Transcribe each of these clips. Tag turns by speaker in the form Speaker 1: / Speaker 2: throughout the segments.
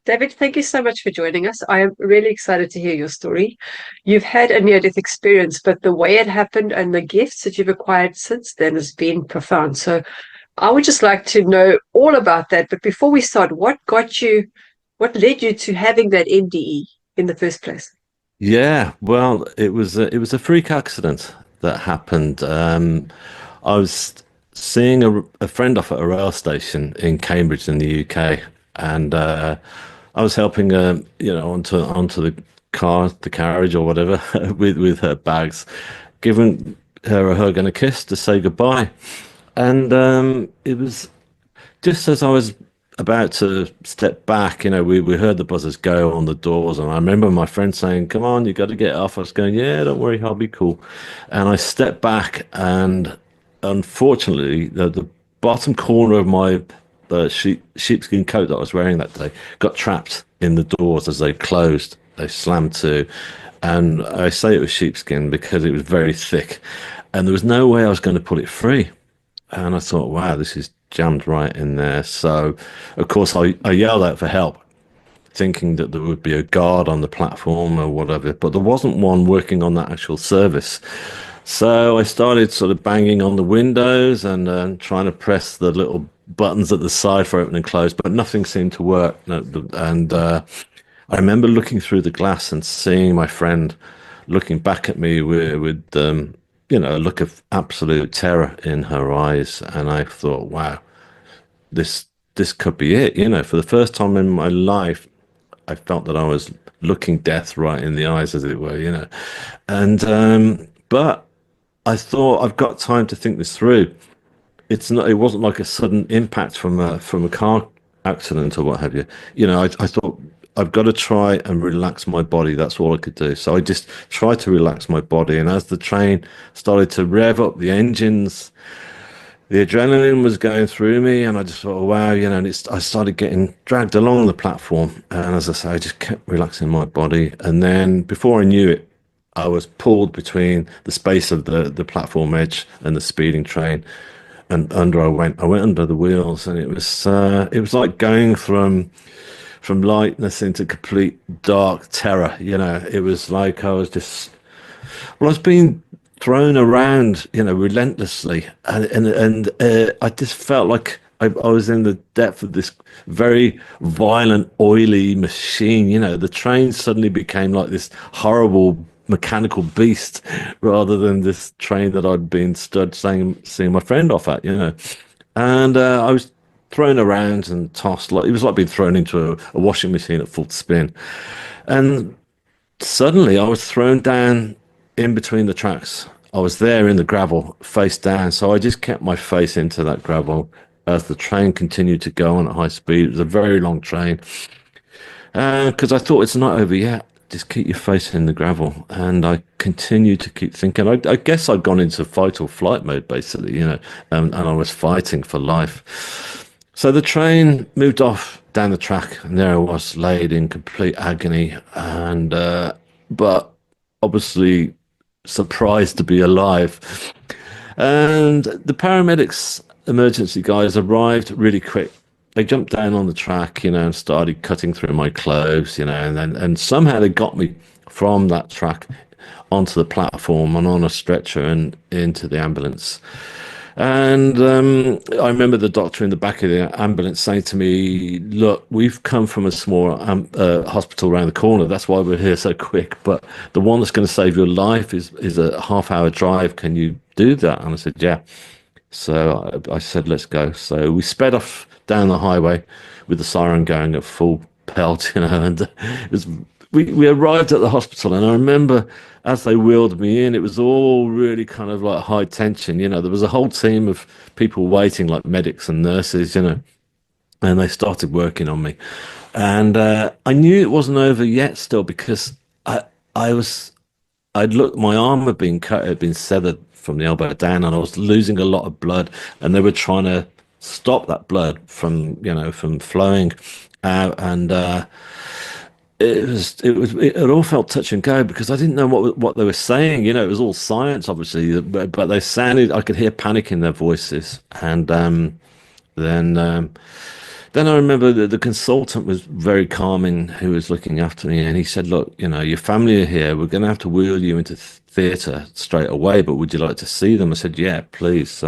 Speaker 1: David, thank you so much for joining us. I am really excited to hear your story. You've had a near death experience, but the way it happened and the gifts that you've acquired since then has been profound. So I would just like to know all about that. But before we start, what led you to having that NDE in the first place?
Speaker 2: Yeah, well, it was a freak accident that happened. I was seeing a friend off at a rail station in Cambridge in the UK, and I was helping her, onto the carriage or whatever, with her bags, giving her a hug and a kiss to say goodbye. And it was just as I was about to step back, we heard the buzzers go on the doors, and I remember my friend saying, "Come on, you got to get off." I was going, "Yeah, don't worry, I'll be cool." And I stepped back, and unfortunately, the bottom corner of my sheepskin coat that I was wearing that day got trapped in the doors as they closed. They slammed to, and I say it was sheepskin because it was very thick, and there was no way I was going to pull it free. And I thought, wow, this is jammed right in there. So, of course, I yelled out for help, thinking that there would be a guard on the platform or whatever, but there wasn't one working on that actual service. So I started sort of banging on the windows and trying to press the little buttons at the side for open and close, but nothing seemed to work. And I remember looking through the glass and seeing my friend looking back at me with a look of absolute terror in her eyes. And I thought, wow, this this could be it. For the first time in my life, I felt that I was looking death right in the eyes, as it were. And but I thought I've got time to think this through. It wasn't like a sudden impact from a car accident or what have you. I thought I've got to try and relax my body. That's all I could do. So I just tried to relax my body. And as the train started to rev up the engines, the adrenaline was going through me, and I just thought, oh, wow, I started getting dragged along the platform. And as I say, I just kept relaxing my body. And then before I knew it, I was pulled between the space of the platform edge and the speeding train, and under I went. I went under the wheels, and it was like going from lightness into complete dark terror. It was like I was being thrown around, relentlessly, and I just felt like I was in the depth of this very violent, oily machine. The train suddenly became like this horrible mechanical beast rather than this train that I'd been stood seeing my friend off at. And I was thrown around and tossed like it was like being thrown into a washing machine at full spin. And suddenly I was thrown down in between the tracks. I was there in the gravel, face down. So I just kept my face into that gravel as the train continued to go on at high speed. It was a very long train. Because I thought it's not over yet. Just keep your face in the gravel. And I continued to keep thinking. I guess I'd gone into fight or flight mode, basically, and I was fighting for life. So the train moved off down the track, and there I was, laid in complete agony, and but obviously surprised to be alive. And the paramedics, emergency guys arrived really quick. They jumped down on the track, and started cutting through my clothes, and somehow they got me from that track onto the platform and on a stretcher and into the ambulance. And I remember the doctor in the back of the ambulance saying to me, "Look, we've come from a small hospital around the corner. That's why we're here so quick. But the one that's going to save your life is a half-hour drive. Can you do that?" And I said, "Yeah." So I said, "Let's go." So we sped off down the highway with the siren going at full pelt, and it was we arrived at the hospital, and I remember as they wheeled me in, it was all really kind of like high tension. There was a whole team of people waiting, like medics and nurses, and they started working on me. And I knew it wasn't over yet still because I was, I'd looked, my arm had been cut, it had been severed from the elbow down, and I was losing a lot of blood, and they were trying to stop that blood from flowing out. And it all felt touch and go because I didn't know what they were saying. It was all science, obviously, but they sounded. I could hear panic in their voices, and then then I remember that the consultant was very calming, who was looking after me, and he said, "Look, you know, your family are here. We're going to have to wheel you into theatre straight away, but would you like to see them?" I said, "Yeah, please."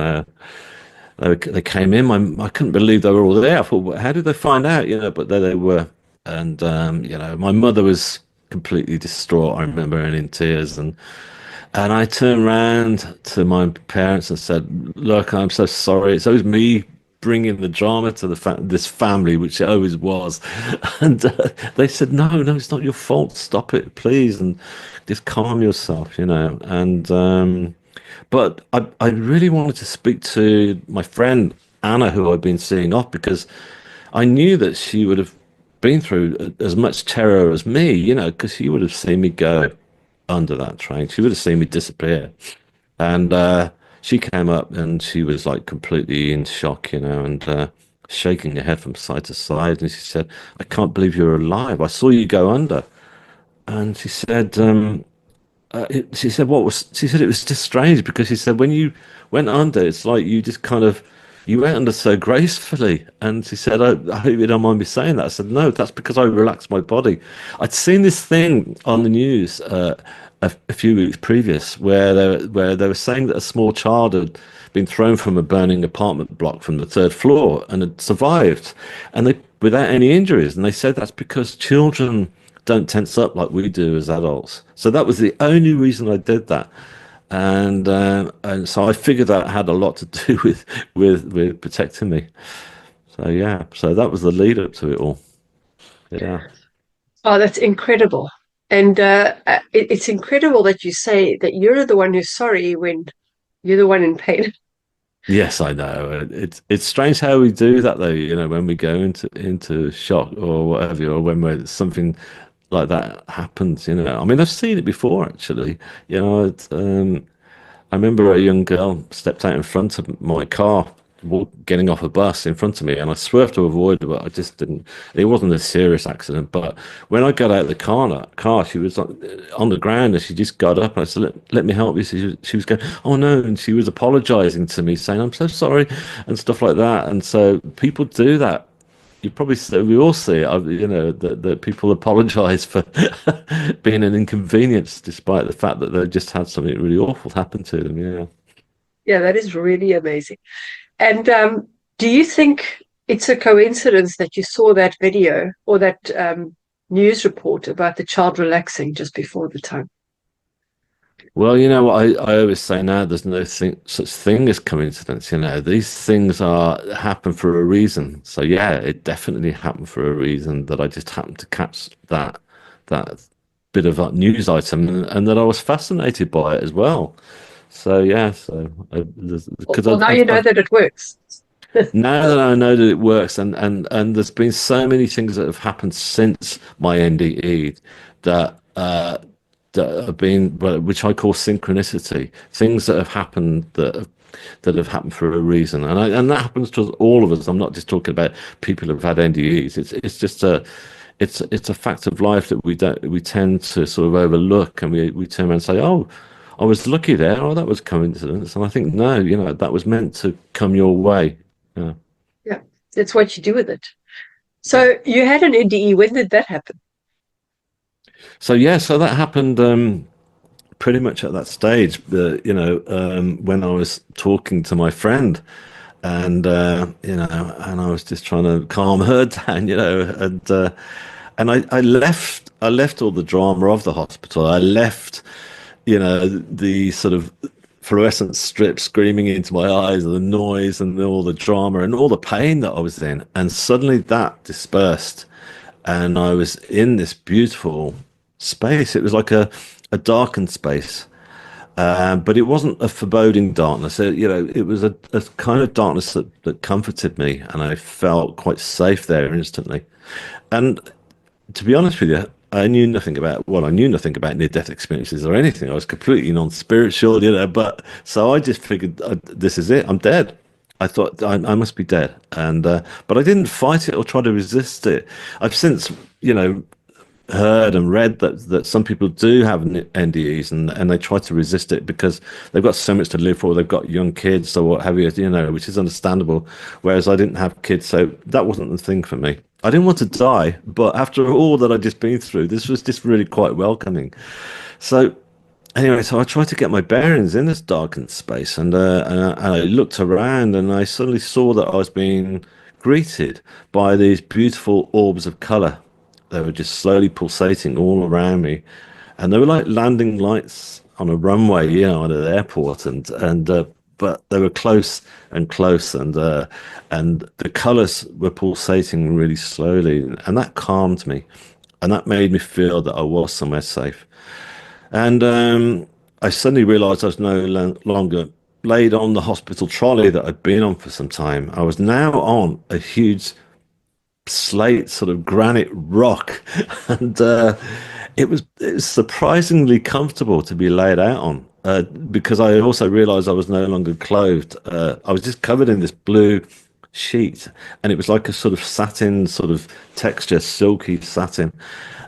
Speaker 2: They came in. I couldn't believe they were all there. I thought, "Well, how did they find out?" You know, but there they were, and you know, my mother was completely distraught. I remember her in tears, and I turned around to my parents and said, "Look, I'm so sorry. It's always me bringing the drama to this family, which it always was." And they said, "No, no, it's not your fault. Stop it, please, and just calm yourself, you know." And but I really wanted to speak to my friend Anna, who I'd been seeing off, because I knew that she would have been through as much terror as me, you know, because she would have seen me go under that train. She would have seen me disappear. And she came up and she was like completely in shock, you know, and shaking her head from side to side. And she said, "I can't believe you're alive. I saw you go under." And she said, she said, "What was?" She said, "It was just strange because," she said, "when you went under, it's like you just kind of you went under so gracefully." And she said, I hope you don't mind me saying that." I said, "No, that's because I relaxed my body." I'd seen this thing on the news a few weeks previous where they were saying that a small child had been thrown from a burning apartment block from the third floor and had survived, and they without any injuries. And they said that's because children don't tense up like we do as adults. So that was the only reason I did that. And so I figured that had a lot to do with protecting me. So yeah, so that was the lead up to it all. Yeah.
Speaker 1: Oh, that's incredible. And it's incredible that you say that you're the one who's sorry when you're the one in pain.
Speaker 2: Yes, I know. It's strange how we do that though, you know, when we go into shock or whatever, or when something like that happens, you know. I mean, I've seen it before actually. You know, I remember a young girl stepped out in front of my car, getting off a bus in front of me, and I swerved to avoid her, but I just didn't. It wasn't a serious accident, but when I got out of the car, she was on the ground, and she just got up, and I said, let me help you." She was going, "Oh no," and she was apologizing to me, saying, "I'm so sorry," and stuff like that. And so people do that. You probably see, we all see it, you know, that people apologize for being an inconvenience, despite the fact that they've just had something really awful happen to them. Yeah.
Speaker 1: Yeah, that is really amazing. And do you think it's a coincidence that you saw that video or that news report about the child relaxing just before the time?
Speaker 2: Well, you know what I always say now, there's no such thing as coincidence. You know, these things are happen for a reason. So yeah, it definitely happened for a reason that I just happened to catch that bit of that news item, and that I was fascinated by it as well. So yeah, so
Speaker 1: Well,
Speaker 2: because
Speaker 1: well, now you know
Speaker 2: I've
Speaker 1: that it works.
Speaker 2: now that I know that it works, and there's been so many things that have happened since my NDE that that have been, well, which I call synchronicity, things that have happened that have happened for a reason, and that happens to all of us. I'm not just talking about people who've had NDEs. It's just it's a fact of life that we tend to sort of overlook, and we turn around and say, "Oh, I was lucky there. Oh, that was coincidence." And I think no, you know, that was meant to come your way. Yeah.
Speaker 1: Yeah, that's what you do with it. So you had an NDE. When did that happen?
Speaker 2: So yeah, so that happened pretty much at that stage. You know, when I was talking to my friend, and you know, and I was just trying to calm her down, you know, and I left all the drama of the hospital. I left, you know, the sort of fluorescent strip screaming into my eyes, and the noise, and all the drama, and all the pain that I was in, and suddenly that dispersed, and I was in this beautiful space. It was like a darkened space, but it wasn't a foreboding darkness. You know, it was a kind of darkness that comforted me, and I felt quite safe there instantly. And to be honest with you, I knew nothing about near-death experiences or anything. I was completely non-spiritual, you know. But so I just figured, this is it. I'm dead. I thought I must be dead, and but I didn't fight it or try to resist it. I've since, you know, heard and read that some people do have NDEs, and they try to resist it because they've got so much to live for. They've got young kids or what have you, which is understandable. Whereas I didn't have kids, so that wasn't the thing for me. I didn't want to die, but after all that I'd just been through, this was just really quite welcoming. So anyway, so I tried to get my bearings in this darkened space, and I looked around, and I suddenly saw that I was being greeted by these beautiful orbs of color. They were just slowly pulsating all around me, and they were like landing lights on a runway, at an airport, and but they were close and close, and the colors were pulsating really slowly, and that calmed me, and that made me feel that I was somewhere safe. And I suddenly realized I was no longer laid on the hospital trolley that I'd been on for some time. I was now on a huge slate, sort of granite rock, and it was surprisingly comfortable to be laid out on. Because I also realized I was no longer clothed. I was just covered in this blue sheet, and it was like a sort of satin, sort of texture, silky satin,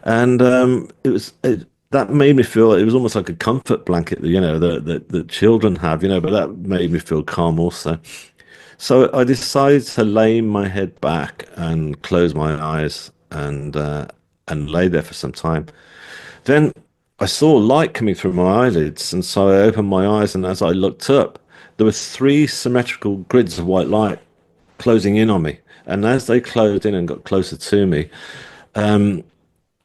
Speaker 2: and that made me feel it was almost like a comfort blanket, that children have, but that made me feel calm also. So I decided to lay my head back and close my eyes and lay there for some time. Then I saw light coming through my eyelids, and so I opened my eyes, and as I looked up, there were three symmetrical grids of white light closing in on me. And as they closed in and got closer to me,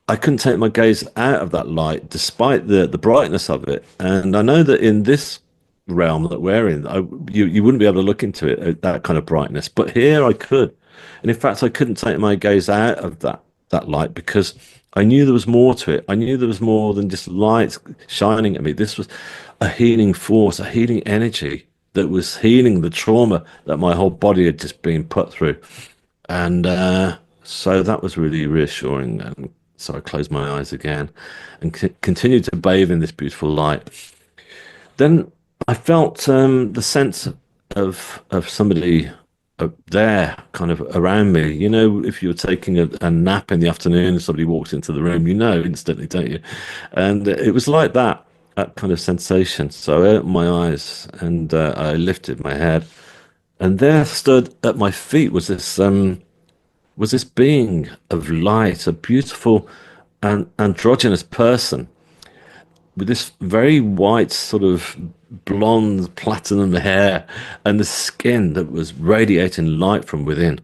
Speaker 2: I couldn't take my gaze out of that light, despite the brightness of it. And I know that in this realm that we're in, you wouldn't be able to look into it at that kind of brightness. But here I could, and in fact, I couldn't take my gaze out of that light because I knew there was more to it. I knew there was more than just light shining at me. This was a healing force, a healing energy that was healing the trauma that my whole body had just been put through. And so that was really reassuring. And so I closed my eyes again and continued to bathe in this beautiful light. Then I felt the sense of somebody there kind of around me. If you're taking a nap in the afternoon and somebody walks into the room, instantly, don't you? And it was like that kind of sensation. So I opened my eyes and I lifted my head, and there stood at my feet was this being of light, a beautiful and androgynous person with this very white, sort of blonde platinum hair and the skin that was radiating light from within.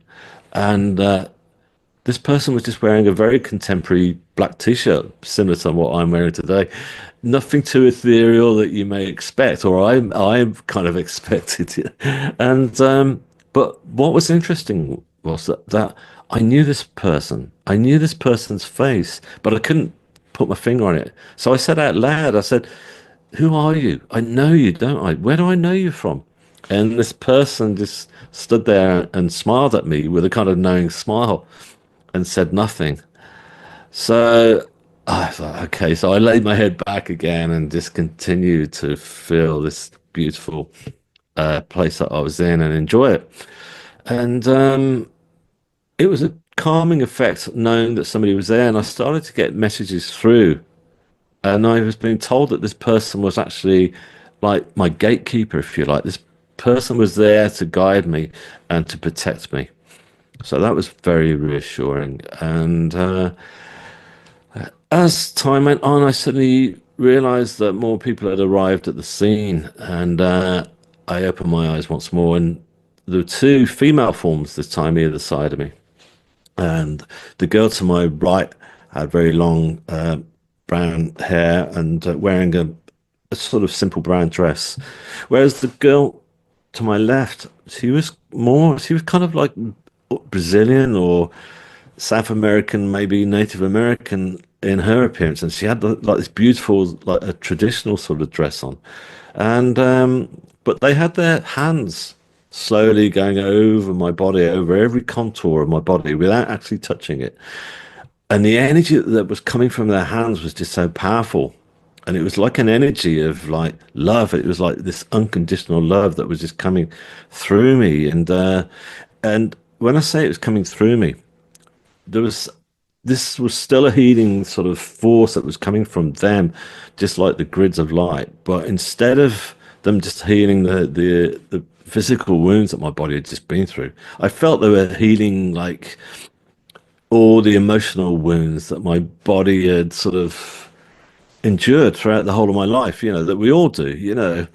Speaker 2: And this person was just wearing a very contemporary black t-shirt, similar to what I'm wearing today. Nothing too ethereal that you may expect, or I've kind of expected. And but what was interesting was that I knew this person. I knew this person's face, but I couldn't put my finger on it. So I said out loud, I said, "Who are you? I know you, don't I? Where do I know you from?" And this person just stood there and smiled at me with a kind of knowing smile and said nothing. So I thought, okay, so I laid my head back again and just continued to feel this beautiful place that I was in and enjoy it. And it was a calming effect knowing that somebody was there, and I started to get messages through. And I was being told that this person was actually like my gatekeeper, if you like. This person was there to guide me and to protect me. So that was very reassuring. And as time went on, I suddenly realized that more people had arrived at the scene. And I opened my eyes once more, and there were two female forms this time either side of me. And the girl to my right had very long brown hair and wearing a sort of simple brown dress, whereas the girl to my left, she was kind of like Brazilian or South American, maybe Native American in her appearance, and she had like this beautiful, like a traditional sort of dress on, and but they had their hands slowly going over my body, over every contour of my body without actually touching it. And the energy that was coming from their hands was just so powerful. And it was like an energy of like love. It was like this unconditional love that was just coming through me. And when I say it was coming through me, there was this was still a healing sort of force that was coming from them, just like the grids of light. But instead of them just healing the physical wounds that my body had just been through, I felt they were healing like all the emotional wounds that my body had sort of endured throughout the whole of my life, that we all do,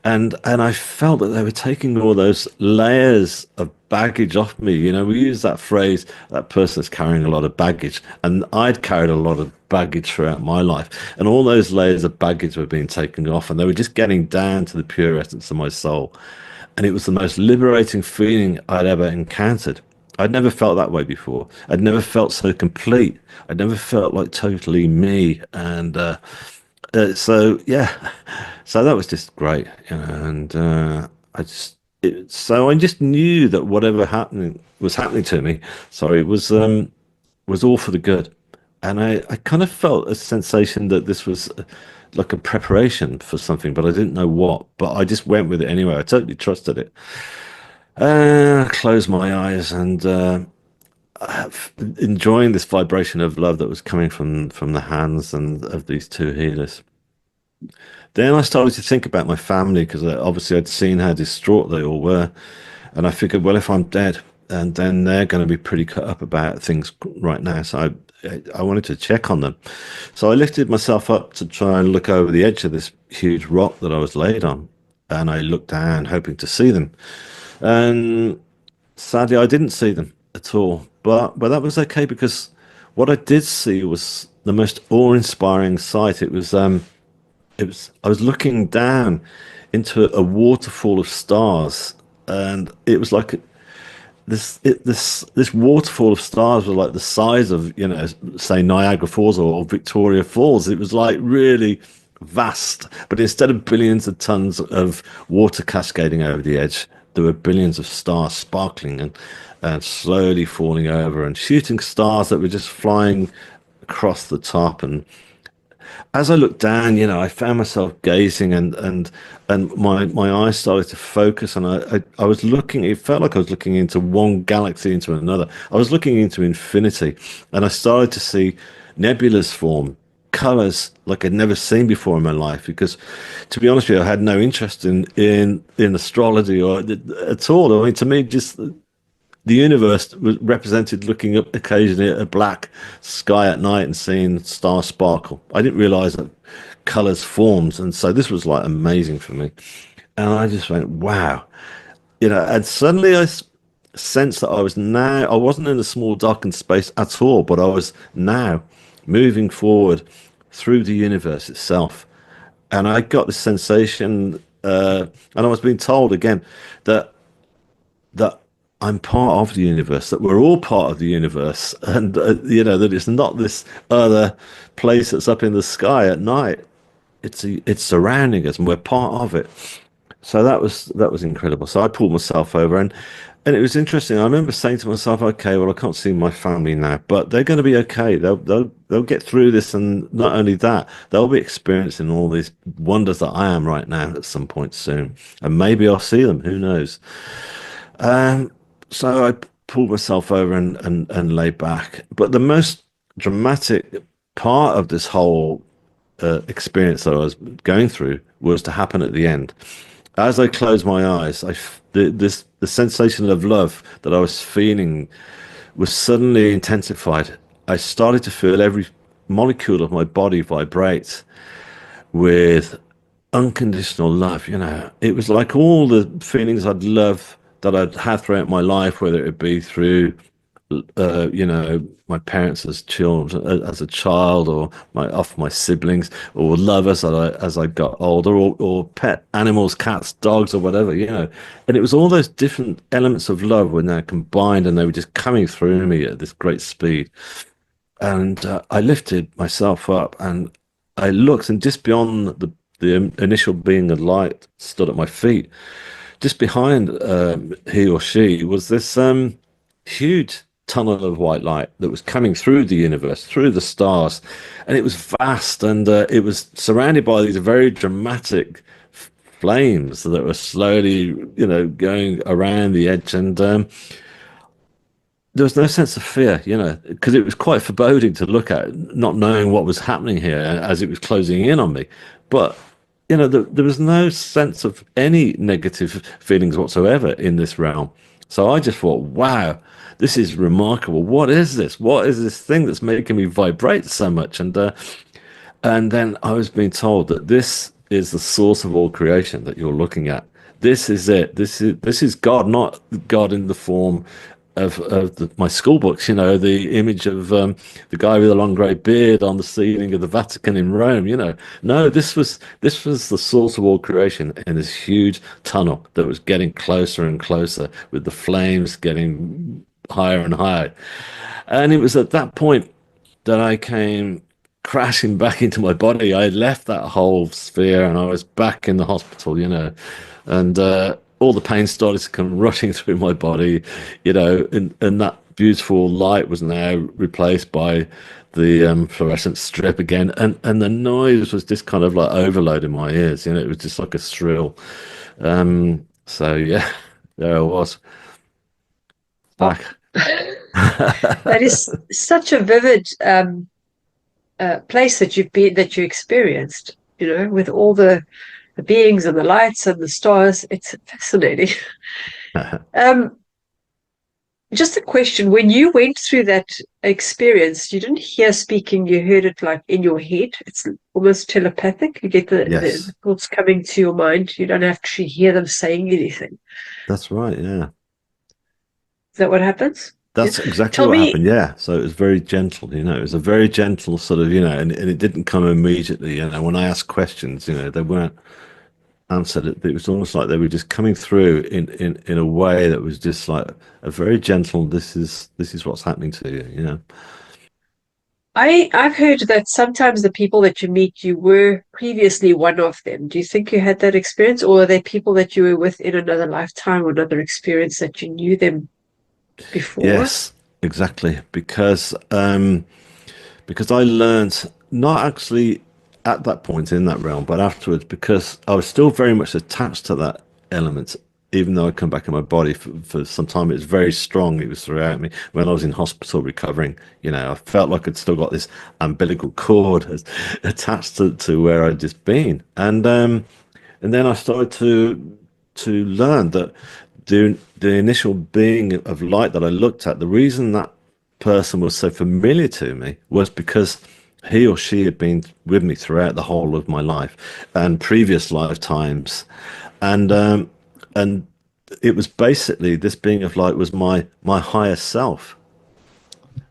Speaker 2: and I felt that they were taking all those layers of baggage off me. We use that phrase, that person is carrying a lot of baggage, and I'd carried a lot of baggage throughout my life, and all those layers of baggage were being taken off, and they were just getting down to the pure essence of my soul. And it was the most liberating feeling I'd ever encountered. I'd never felt that way before. I'd never felt so complete. I'd never felt like totally me. And so, yeah, so that was just great, and so I just knew that whatever happening was happening to me, sorry, was all for the good. And I kind of felt a sensation that this was like a preparation for something, but I didn't know what. But I just went with it anyway. I totally trusted it. Closed my eyes and enjoying this vibration of love that was coming from the hands and of these two healers. Then I started to think about my family because obviously I'd seen how distraught they all were, and I figured, well, if I'm dead, and then they're going to be pretty cut up about things right now. So I wanted to check on them. So I lifted myself up to try and look over the edge of this huge rock that I was laid on, and I looked down, hoping to see them. And sadly, I didn't see them at all. But that was okay because what I did see was the most awe-inspiring sight. It was I was looking down into a waterfall of stars, and it was like this waterfall of stars was like the size of, say Niagara Falls or Victoria Falls. It was like really vast, but instead of billions of tons of water cascading over the edge, there were billions of stars sparkling and slowly falling over and shooting stars that were just flying across the top. And as I looked down, I found myself gazing, and my eyes started to focus, and I was looking. It felt like I was looking into one galaxy into another. I was looking into infinity, and I started to see nebulas form, colors like I'd never seen before in my life. Because, to be honest with you, I had no interest in astrology or at all. I mean, to me, just the universe was represented looking up occasionally at a black sky at night and seeing stars sparkle. I didn't realize that colors formed, and so this was like amazing for me. And I just went, wow, and suddenly sensed that I wasn't in a small darkened space at all, but I was now moving forward through the universe itself. And I got this sensation, and I was being told again that that I'm part of the universe, that we're all part of the universe, and that it's not this other place that's up in the sky at night. It's surrounding us, and we're part of it. So that was incredible. So I pulled myself over, and it was interesting. I remember saying to myself, "Okay, well, I can't see my family now, but they're going to be okay. They'll get through this, and not only that, they'll be experiencing all these wonders that I am right now at some point soon, and maybe I'll see them. Who knows?" Um, so I pulled myself over and lay back. But the most dramatic part of this whole experience that I was going through was to happen at the end. As I closed my eyes, the sensation of love that I was feeling was suddenly intensified. I started to feel every molecule of my body vibrate with unconditional love. It was like all the feelings that I'd had throughout my life, whether it be through my parents as children, as a child, or my siblings, or love as I got older, or pet animals, cats, dogs, or whatever. And it was all those different elements of love were now combined, and they were just coming through me at this great speed. And I lifted myself up, and I looked, and just beyond the initial being of light stood at my feet. Just behind he or she was this huge tunnel of white light that was coming through the universe, through the stars, and it was vast, and it was surrounded by these very dramatic flames that were slowly, going around the edge, and there was no sense of fear, because it was quite foreboding to look at, not knowing what was happening here as it was closing in on me. But there was no sense of any negative feelings whatsoever in this realm. So I just thought, wow, this is remarkable. What is this? What is this thing that's making me vibrate so much? And then I was being told that this is the source of all creation that you're looking at. This is it. This is God, not God in the form of my school books. The image of the guy with a long grey beard on the ceiling of the Vatican in Rome. No, this was the source of all creation in this huge tunnel that was getting closer and closer, with the flames getting higher and higher. And it was at that point that I came crashing back into my body. I had left that whole sphere and I was back in the hospital, and all the pain started to come rushing through my body, and that beautiful light was now replaced by the fluorescent strip again, and the noise was just kind of like overloading my ears. It was just like a shrill. So yeah, there I was
Speaker 1: Oh,
Speaker 2: back.
Speaker 1: that is such a vivid place that that you experienced, with all the beings and the lights and the stars. It's fascinating. Um, just a question: when you went through that experience, you didn't hear speaking; you heard it like in your head. It's almost telepathic. You get the
Speaker 2: Yes,
Speaker 1: thoughts coming to your mind. You don't have to hear them saying anything.
Speaker 2: that's right. Yeah.
Speaker 1: Is that what happens? Yeah.
Speaker 2: That's exactly
Speaker 1: Tell
Speaker 2: what
Speaker 1: me.
Speaker 2: happened. Yeah. So it was very gentle, it was a very gentle sort of, and it didn't come immediately. When I asked questions, they weren't answered. It was almost like they were just coming through in a way that was just like a very gentle, this is what's happening to you.
Speaker 1: I've heard that sometimes the people that you meet, you were previously one of them. Do you think you had that experience, or are they people that you were with in another lifetime or another experience that you knew them before?
Speaker 2: Yes, exactly. Because I learned not actually at that point in that realm, but afterwards, because I was still very much attached to that element, even though I come back in my body for some time. It was very strong. It was throughout me. When I was in hospital recovering, I felt like I'd still got this umbilical cord attached to where I'd just been. And then I started to learn that the initial being of light that I looked at, the reason that person was so familiar to me was because he or she had been with me throughout the whole of my life and previous lifetimes, and it was basically this being of light was my higher self.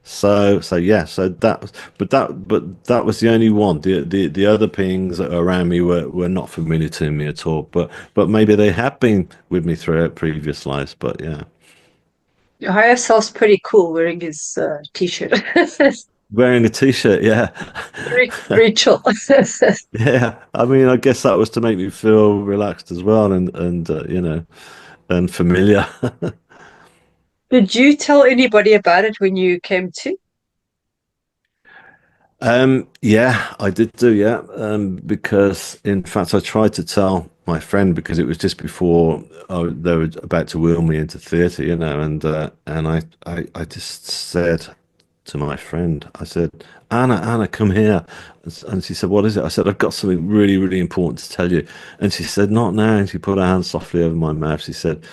Speaker 2: So yeah, so that was the only one. The other beings that are around me were not familiar to me at all. But maybe they have been with me throughout previous lives. But yeah,
Speaker 1: Your higher self's pretty cool wearing his t-shirt.
Speaker 2: wearing a t-shirt, yeah.
Speaker 1: Rachel.
Speaker 2: Yeah, I mean, I guess that was to make me feel relaxed as well, and familiar.
Speaker 1: Did you tell anybody about it when you came to?
Speaker 2: Yeah, I did do, yeah. Because in fact, I tried to tell my friend because it was just before they were about to wheel me into theatre, and I just said to my friend, I said, Anna, come here. And she said, what is it? I said, I've got something really, really important to tell you. And she said, not now. And she put her hand softly over my mouth. She said,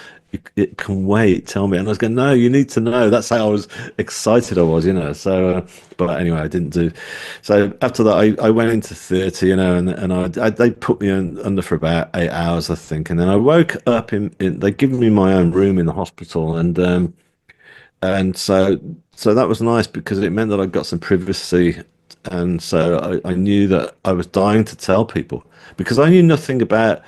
Speaker 2: it can wait. Tell me. And I was going, no, you need to know. That's how I was excited I was. So, but anyway, I didn't do. So after that, I went into theatre, and they put me under for about 8 hours, I think. And then I woke up they'd given me my own room in the hospital. And so that was nice because it meant that I got some privacy. And so I knew that I was dying to tell people because I knew nothing about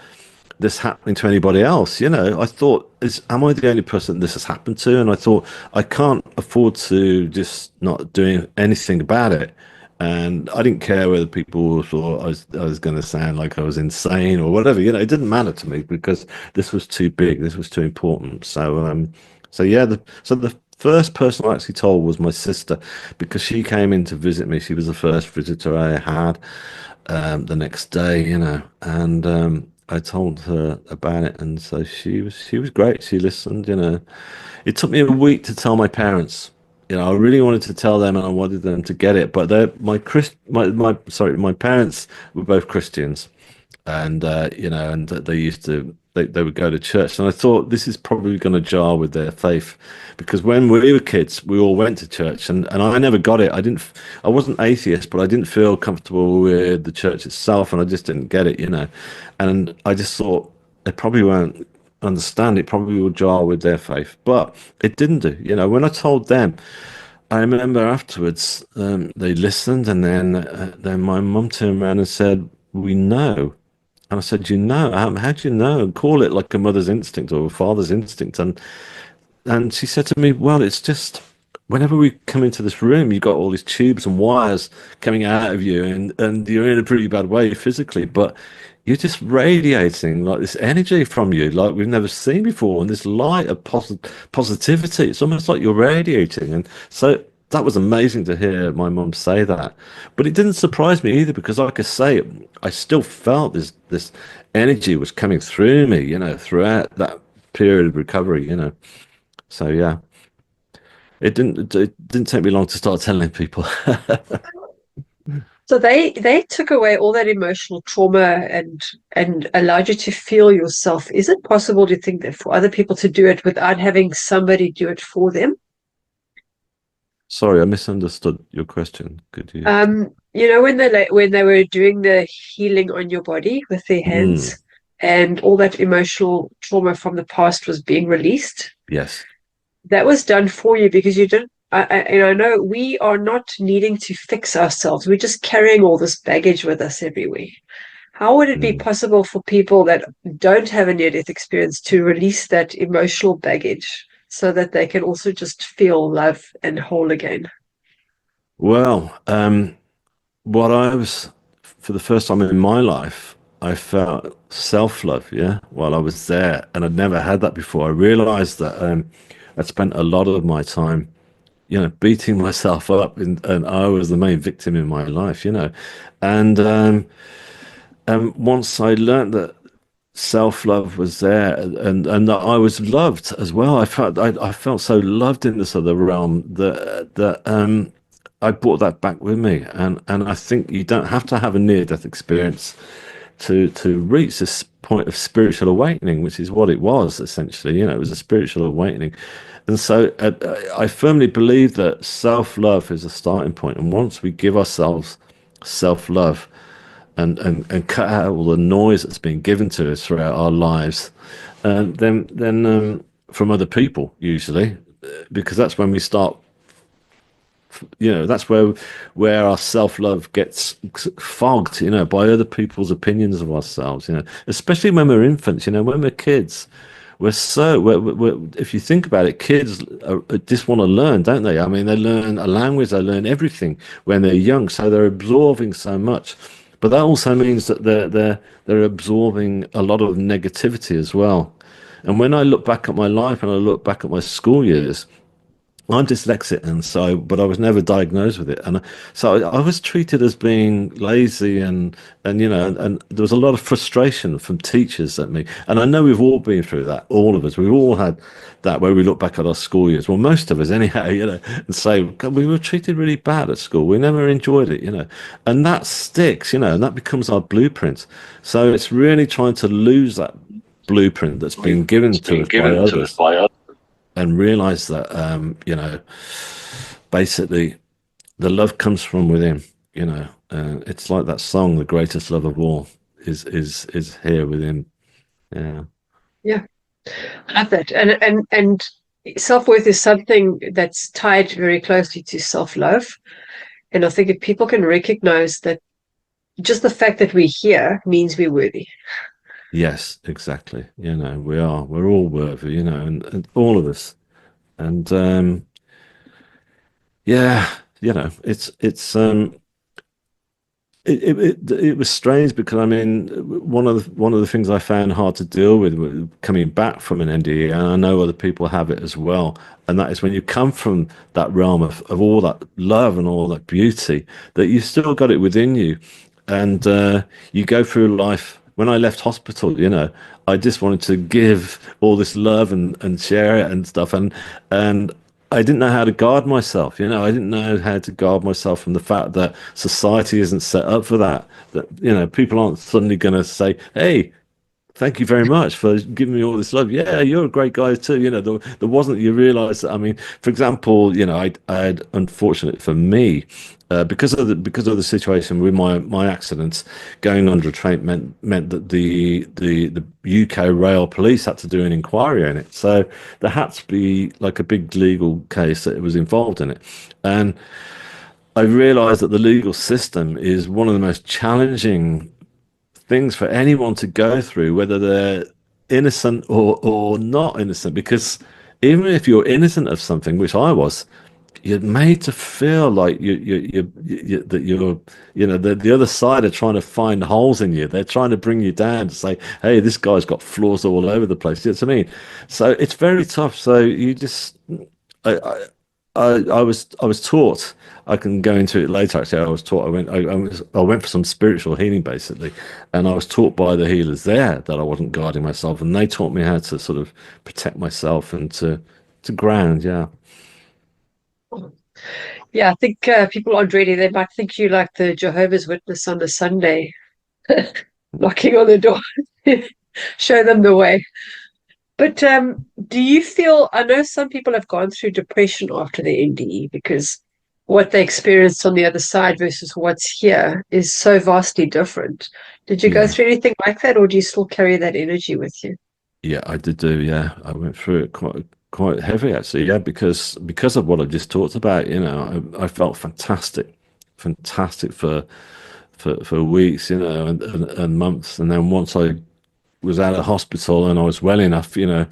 Speaker 2: this happening to anybody else. I thought, am I the only person this has happened to? And I thought, I can't afford to just not doing anything about it. And I didn't care whether people thought I was going to sound like I was insane or whatever. It didn't matter to me because this was too big. This was too important. So yeah, the first person I actually told was my sister because she came in to visit me. She was the first visitor I had the next day, and I told her about it, and so she was great. She listened. It took me a week to tell my parents. I really wanted to tell them and I wanted them to get it, but my parents were both Christians, and and they used to they would go to church, and I thought this is probably going to jar with their faith, because when we were kids we all went to church, and I never got it. I wasn't atheist, but I didn't feel comfortable with the church itself, and I just didn't get it, and I just thought they probably won't understand, it probably will jar with their faith, but it didn't do. When I told them, I remember afterwards, they listened, and then my mum turned around and said, "We know." And I said, "You know? How do you know?" And call it like a mother's instinct or a father's instinct. And she said to me, "Well, it's just whenever we come into this room, you've got all these tubes and wires coming out of you, and you're in a pretty bad way physically, but you're just radiating like this energy from you, like we've never seen before, and this light of positivity. It's almost like you're radiating." And so that was amazing to hear my mum say that. But it didn't surprise me either, because, like I say, I still felt this energy was coming through me, throughout that period of recovery. So yeah, it didn't take me long to start telling people.
Speaker 1: So they took away all that emotional trauma and allowed you to feel yourself. Is it possible to think that for other people to do it without having somebody do it for them?
Speaker 2: Sorry, I misunderstood your question. Could you?
Speaker 1: When they were doing the healing on your body with their
Speaker 2: Mm,
Speaker 1: hands, and all that emotional trauma from the past was being released,
Speaker 2: yes.
Speaker 1: that was done for you because you didn't. And I know we are not needing to fix ourselves. We're just carrying all this baggage with us everywhere. How would it be
Speaker 2: Mm.
Speaker 1: possible for people that don't have a near-death experience to release that emotional baggage so that they can also just feel love and whole again?
Speaker 2: Well, what I was, for the first time in my life, I felt self-love, yeah, while I was there, and I'd never had that before. I realized that I'd spent a lot of my time, beating myself up, and I was the main victim in my life, and once I learned that self-love was there, and that I was loved as well. I felt so loved in this other realm that I brought that back with me, and I think you don't have to have a near-death experience to reach this point of spiritual awakening, which is what it was essentially. It was a spiritual awakening, and so I firmly believe that self-love is a starting point, and once we give ourselves self-love and cut out all the noise that's been given to us throughout our lives, then from other people usually, because that's when we start. That's where our self-love gets fogged, by other people's opinions of ourselves. Especially when we're infants. When we're kids, if you think about it, kids just want to learn, don't they? I mean, they learn a language, they learn everything when they're young, so they're absorbing so much. But that also means that they're absorbing a lot of negativity as well. And when I look back at my life and I look back at my school years, I'm dyslexic, and but I was never diagnosed with it, and so I was treated as being lazy, and there was a lot of frustration from teachers at me, and I know we've all been through that, all of us, we've all had that where we look back at our school years, well, most of us anyhow, and say, "God, we were treated really bad at school, we never enjoyed it," and that sticks, and that becomes our blueprint. So it's really trying to lose that blueprint that's been given
Speaker 1: It's
Speaker 2: to
Speaker 1: been
Speaker 2: us by
Speaker 1: given to us
Speaker 2: others,
Speaker 1: by others.
Speaker 2: and realize that basically the love comes from within. It's like that song, "The greatest love of all is here within." Yeah.
Speaker 1: Yeah, I love that. And self-worth is something that's tied very closely to self-love. And I think if people can recognize that just the fact that we're here means we're worthy.
Speaker 2: Yes, exactly. We're all worthy, and all of us. And yeah, it was strange, because I mean, one of the things I found hard to deal with coming back from an NDE, and I know other people have it as well, and that is when you come from that realm of all that love and all that beauty, that you still got it within you, and you go through life. When I left hospital, I just wanted to give all this love and share it and stuff, and I didn't know how to guard myself. I didn't know how to guard myself from the fact that society isn't set up for that. That, people aren't suddenly going to say, "Hey, thank you very much for giving me all this love. Yeah, you're a great guy too." There wasn't, you realize that, I mean, for example, I had, unfortunately for me, because of the situation with my accidents, going under a train meant that the UK rail police had to do an inquiry in it. So there had to be like a big legal case that was involved in it. And I realized that the legal system is one of the most challenging things for anyone to go through, whether they're innocent or not innocent. Because even if you're innocent of something, which I was, you're made to feel like that you're, the other side are trying to find holes in you. They're trying to bring you down to say, "Hey, this guy's got flaws all over the place." You know what I mean? So it's very tough. So you just, I, I, I was taught. I can go into it later. Actually, I was taught. I went for some spiritual healing basically, and I was taught by the healers there that I wasn't guarding myself, and they taught me how to sort of protect myself and to ground. Yeah.
Speaker 1: Yeah, I think people aren't ready. They might think you like the Jehovah's Witness on a Sunday, knocking on the door, show them the way. But do you feel, I know some people have gone through depression after the NDE because what they experienced on the other side versus what's here is so vastly different. Did you go
Speaker 2: Yeah.
Speaker 1: through anything like that, or do you still carry that energy with you?
Speaker 2: Yeah, I did do. Yeah, I went through it quite heavy actually. Yeah, because of what I just talked about. I felt fantastic, fantastic for weeks, and months, and then once I was out of hospital and I was well enough, the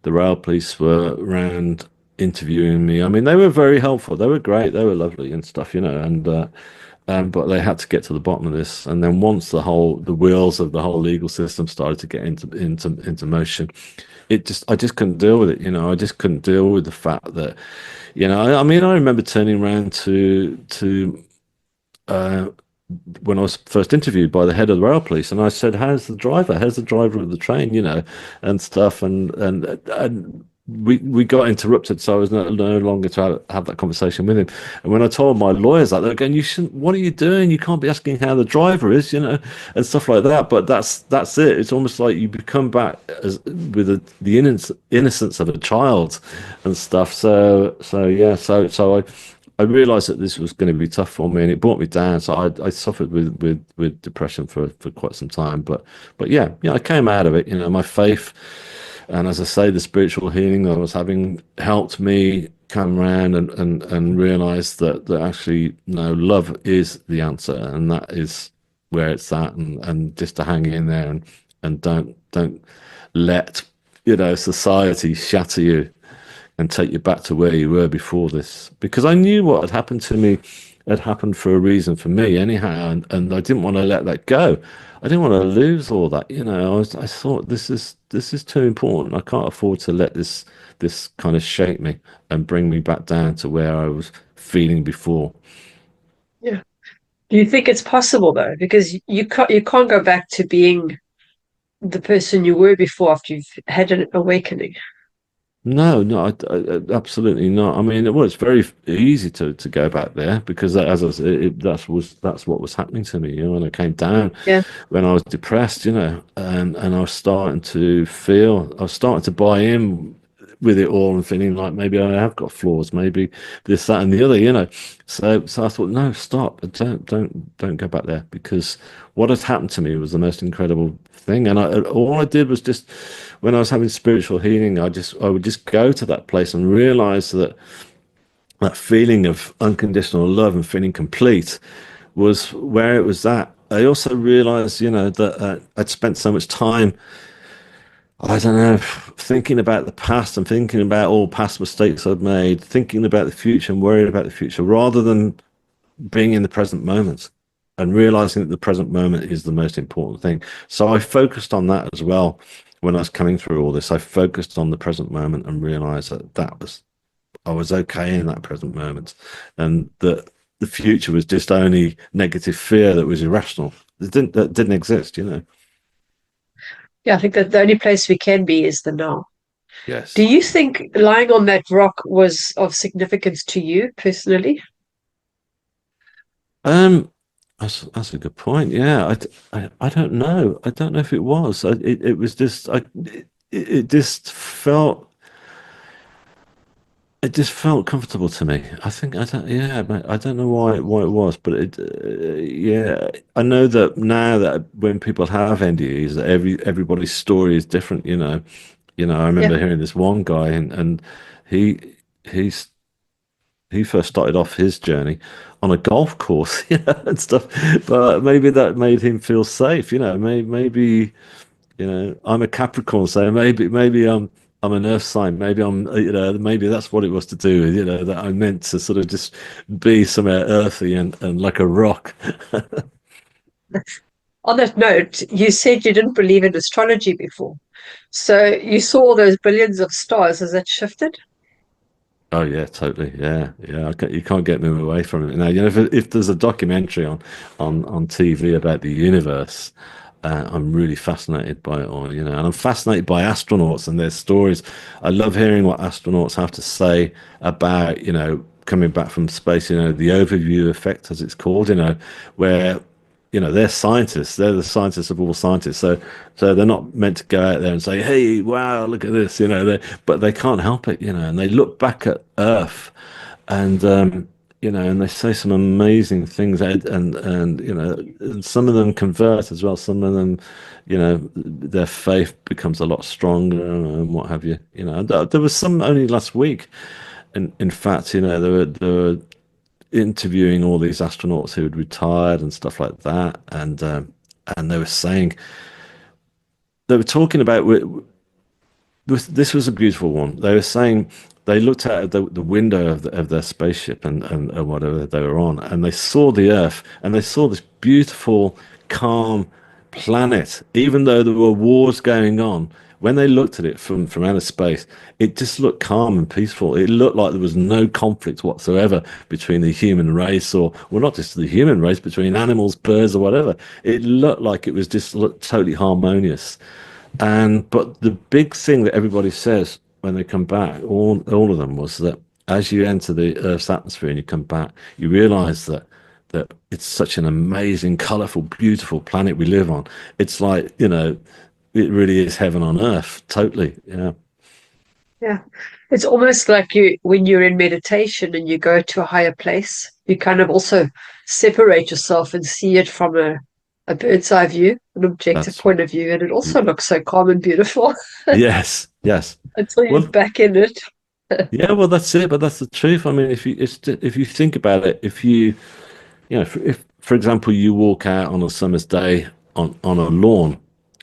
Speaker 2: rail police were around interviewing me. I mean, they were very helpful. They were great. They were lovely and stuff, and but they had to get to the bottom of this. And then once the wheels of the whole legal system started to get into motion, I just couldn't deal with it. I just couldn't deal with the fact that, I mean, I remember turning around to uh, when I was first interviewed by the head of the rail police, and I said, "How's the driver? How's the driver of the train?" And stuff, and we got interrupted, so I was no longer to have that conversation with him. And when I told my lawyers that, they're going, "You shouldn't. What are you doing? You can't be asking how the driver is, and stuff like that." But that's it. It's almost like you become back with the innocence of a child and stuff. So yeah. So I realized that this was going to be tough for me, and it brought me down. So I suffered with depression for quite some time. But yeah, I came out of it. My faith, and as I say, the spiritual healing that I was having helped me come around and realize that actually, no, love is the answer, and that is where it's at, and just to hang in there and don't let society shatter you and take you back to where you were before this. Because I knew what had happened to me had happened for a reason for me anyhow, and I didn't want to let that go. I didn't want to lose all that. I thought this is too important. I can't afford to let this kind of shape me and bring me back down to where I was feeling before.
Speaker 1: Yeah. Do you think it's possible though? Because you can't go back to being the person you were before after you've had an awakening.
Speaker 2: No, no, absolutely not. I mean, well, it's very easy to go back there because, as I said, that's what was happening to me. When I came down,
Speaker 1: Yeah.
Speaker 2: when I was depressed, and I was starting to buy in with it all and feeling like maybe I have got flaws, maybe this, that, and the other. So I thought, no, stop, don't go back there, because what had happened to me was the most incredible thing, and all I did was just, when I was having spiritual healing, I would just go to that place and realize that feeling of unconditional love and feeling complete was where it was at. I also realized, that I'd spent so much time, I don't know, thinking about the past and thinking about all past mistakes I'd made, thinking about the future and worrying about the future, rather than being in the present moment and realizing that the present moment is the most important thing. So I focused on that as well when I was coming through all this. I focused on the present moment and realized that I was okay in that present moment, and that the future was just only negative fear that was irrational. That didn't exist.
Speaker 1: Yeah, I think that the only place we can be is the now. Do
Speaker 2: Yes.
Speaker 1: you think lying on that rock was of significance to you personally?
Speaker 2: Um, that's a good point. Yeah, I don't know. I don't know if it was. It was just it just felt it just felt comfortable to me. I think I don't. Yeah, but I don't know why it was, but yeah, I know that now that when people have NDEs, that everybody's story is different. I
Speaker 1: Yeah.
Speaker 2: remember hearing this one guy, and he he's he first started off his journey on a golf course, and stuff. But maybe that made him feel safe. Maybe I'm a Capricorn, so maybe I'm an Earth sign. Maybe maybe that's what it was to do. That I meant to sort of just be somewhere earthy and like a rock.
Speaker 1: On that note, you said you didn't believe in astrology before. So you saw all those billions of stars. Has that shifted?
Speaker 2: Oh yeah, totally. Yeah, yeah. You can't get me away from it now. If there's a documentary on TV about the universe, I'm really fascinated by it all. And I'm fascinated by astronauts and their stories. I love hearing what astronauts have to say about coming back from space. The overview effect, as it's called. Where they're scientists. They're the scientists of all scientists. So they're not meant to go out there and say, "Hey, wow, look at this," but they can't help it, and they look back at Earth, and and they say some amazing things, and and some of them convert as well. Some of them, their faith becomes a lot stronger and what have you. There was some only last week, in fact, there were interviewing all these astronauts who had retired and stuff like that, and they were talking about this was a beautiful one. They were saying they looked out the window of their spaceship and whatever they were on, and they saw the Earth, and they saw this beautiful, calm planet. Even though there were wars going on, when they looked at it from outer space, it just looked calm and peaceful. It looked like there was no conflict whatsoever between the human race, or well, not just the human race, between animals, birds, or whatever. It looked like it was just looked totally harmonious. But the big thing that everybody says when they come back, all of them, was that as you enter the Earth's atmosphere and you come back, you realize that it's such an amazing, colorful, beautiful planet we live on. It's like, it really is heaven on earth, totally. Yeah,
Speaker 1: Yeah. It's almost like when you're in meditation and you go to a higher place, you kind of also separate yourself and see it from a bird's eye view, an objective
Speaker 2: that's
Speaker 1: point of view. And it also looks so calm and beautiful
Speaker 2: yes, yes.
Speaker 1: until you're
Speaker 2: Well,
Speaker 1: back in it.
Speaker 2: yeah, well, that's it. But that's the truth. I mean, if you think about it, if for example you walk out on a summer's day on a lawn,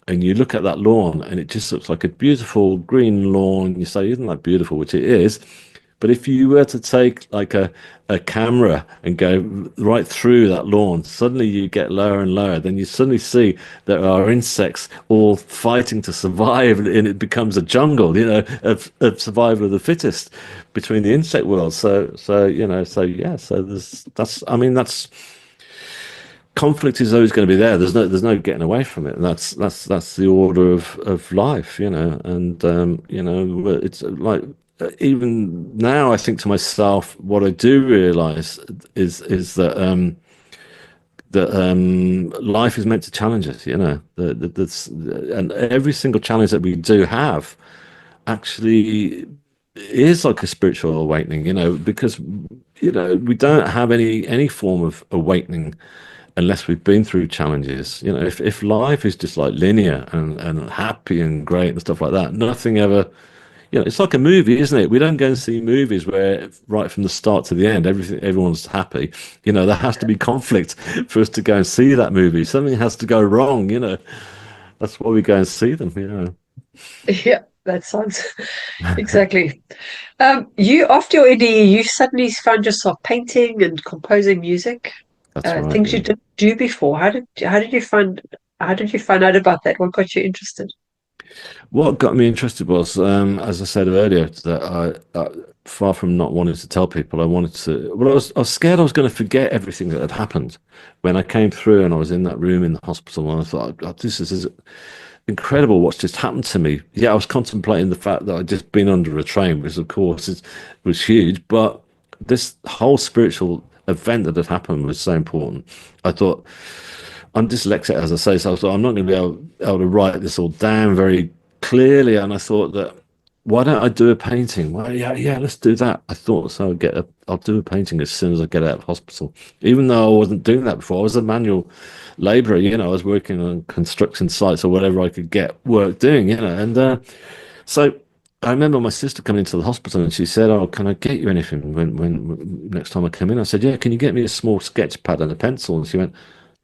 Speaker 2: and you look at that lawn and it just looks like a beautiful green lawn, you say, "Isn't that beautiful?" Which it is. But if you were to take like a camera and go right through that lawn, suddenly you get lower and lower. Then you suddenly see there are insects all fighting to survive, and it becomes a jungle, of survival of the fittest between the insect world. So yeah, so I mean, that's conflict is always going to be there. There's no getting away from it. And that's the order of life, and it's like even now I think to myself, what I do realize is that life is meant to challenge us, and every single challenge that we do have actually is like a spiritual awakening, because we don't have any form of awakening unless we've been through challenges. If life is just like linear and happy and great and stuff like that, nothing ever, it's like a movie, isn't it? We don't go and see movies where right from the start to the end, everyone's happy. There has to be conflict for us to go and see that movie. Something has to go wrong, That's why we go and see them.
Speaker 1: Yeah, that sounds exactly. You after your NDE, you suddenly found yourself painting and composing music,
Speaker 2: That's right.
Speaker 1: things you
Speaker 2: Yeah.
Speaker 1: didn't do before. How did you find out about that? What got you interested?
Speaker 2: What got me interested was, as I said earlier, that far from not wanting to tell people, I wanted to. Well, I was scared I was going to forget everything that had happened when I came through, and I was in that room in the hospital, and I thought, "Oh, incredible what's just happened to me. Yeah, I was contemplating the fact that I'd just been under a train, which of course was huge, but this whole spiritual event that had happened was so important. I thought, I'm dyslexic, as I say, so I thought I'm not going to be able to write this all down very clearly. And I thought that why don't I do a painting? Well, yeah, let's do that. I thought so. I'll do a painting as soon as I get out of hospital. Even though I wasn't doing that before, I was a manual labourer. I was working on construction sites or whatever I could get work doing. And so I remember my sister coming into the hospital and she said, "Oh, can I get you anything when next time I come in?" I said, "Yeah, can you get me a small sketch pad and a pencil?" And she went,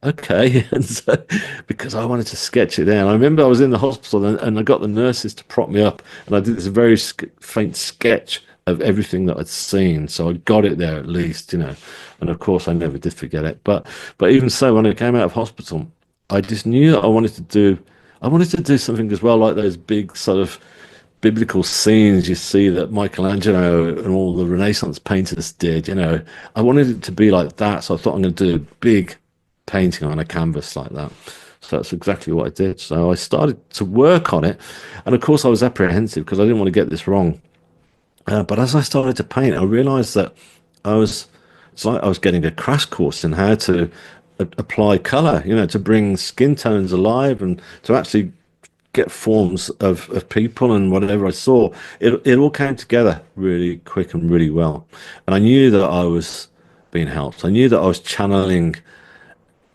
Speaker 2: "Okay." And so, because I wanted to sketch it down, I remember I was in the hospital and I got the nurses to prop me up and I did this very faint sketch of everything that I'd seen. So I got it there at least. And of course, I never did forget it. But even so, when I came out of hospital, I just knew that I wanted to do something as well, like those big sort of biblical scenes you see that Michelangelo and all the Renaissance painters did. I wanted it to be like that. So I thought I'm going to do a big painting on a canvas like that. So that's exactly what I did. So I started to work on it. And of course, I was apprehensive because I didn't want to get this wrong. But as I started to paint, I realized that it's like I was getting a crash course in how to apply color, to bring skin tones alive and to actually get forms of people and whatever I saw. It all came together really quick and really well. And I knew that I was being helped. I knew that I was channeling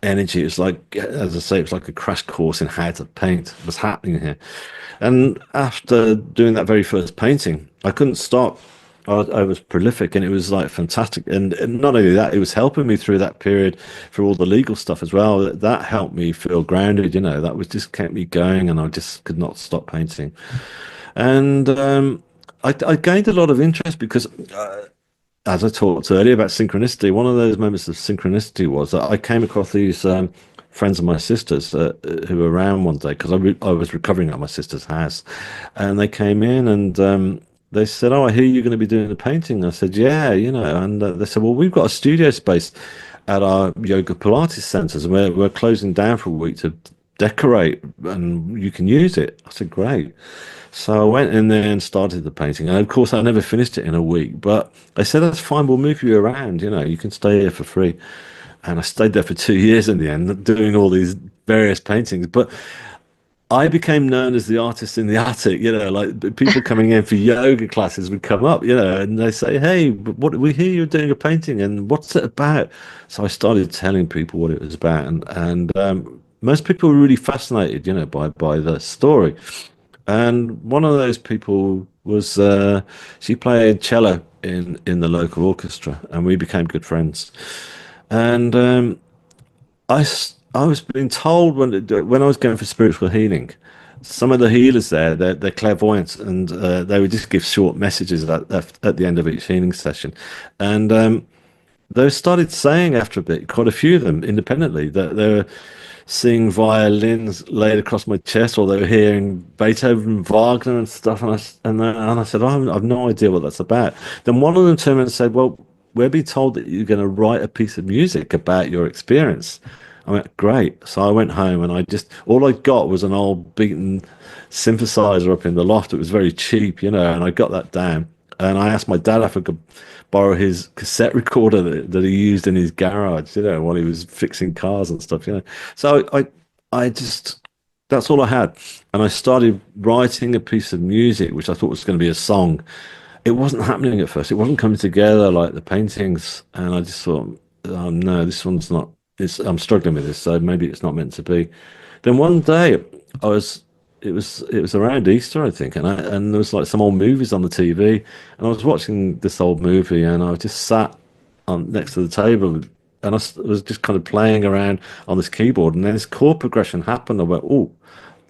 Speaker 2: energy. It's like, as I say, it's like a crash course in how to paint was happening here. And after doing that very first painting, I couldn't stop. I was prolific and it was like fantastic. And not only that, it was helping me through that period for all the legal stuff as well. That helped me feel grounded. That was just kept me going and I just could not stop painting. And I gained a lot of interest because as I talked earlier about synchronicity, one of those moments of synchronicity was that I came across these friends of my sister's who were around one day because I was recovering at my sister's house, and they came in and they said, "Oh, I hear you're going to be doing a painting." I said, "Yeah, and they said, "Well, we've got a studio space at our yoga Pilates centers, and we're closing down for a week to decorate, and you can use it." I said, "Great." So I went in there and started the painting. And of course, I never finished it in a week, but I said, "That's fine. We'll move you around. You can stay here for free." And I stayed there for 2 years in the end, doing all these various paintings. But I became known as the artist in the attic. Like people coming in for yoga classes would come up, and they say, "Hey, what we hear you're doing a painting, and what's it about?" So I started telling people what it was about, and most people were really fascinated, by the story. And one of those people was she played cello in the local orchestra, and we became good friends. And I was being told when I was going for spiritual healing, some of the healers there, they're clairvoyant, and they would just give short messages at the end of each healing session. And they started saying after a bit, quite a few of them independently, that they were seeing violins laid across my chest, or they were hearing Beethoven, Wagner, and stuff. And I said, "Oh, I've no idea what that's about." Then one of them turned around and said, "Well, we're being told that you're going to write a piece of music about your experience." I went, "Great." So I went home and all I got was an old beaten synthesizer up in the loft. It was very cheap, and I got that down. And I asked my dad if I could borrow his cassette recorder that he used in his garage, while he was fixing cars and stuff. So I just, that's all I had. And I started writing a piece of music, which I thought was going to be a song. It wasn't happening at first. It wasn't coming together like the paintings. And I just thought, "Oh no, this one's not, I'm struggling with this. So maybe it's not meant to be." Then one day I was, it was around Easter, I think, and there was like some old movies on the TV, and I was watching this old movie, and I just sat on next to the table, and was just kind of playing around on this keyboard, and then this chord progression happened. I went, "Oh,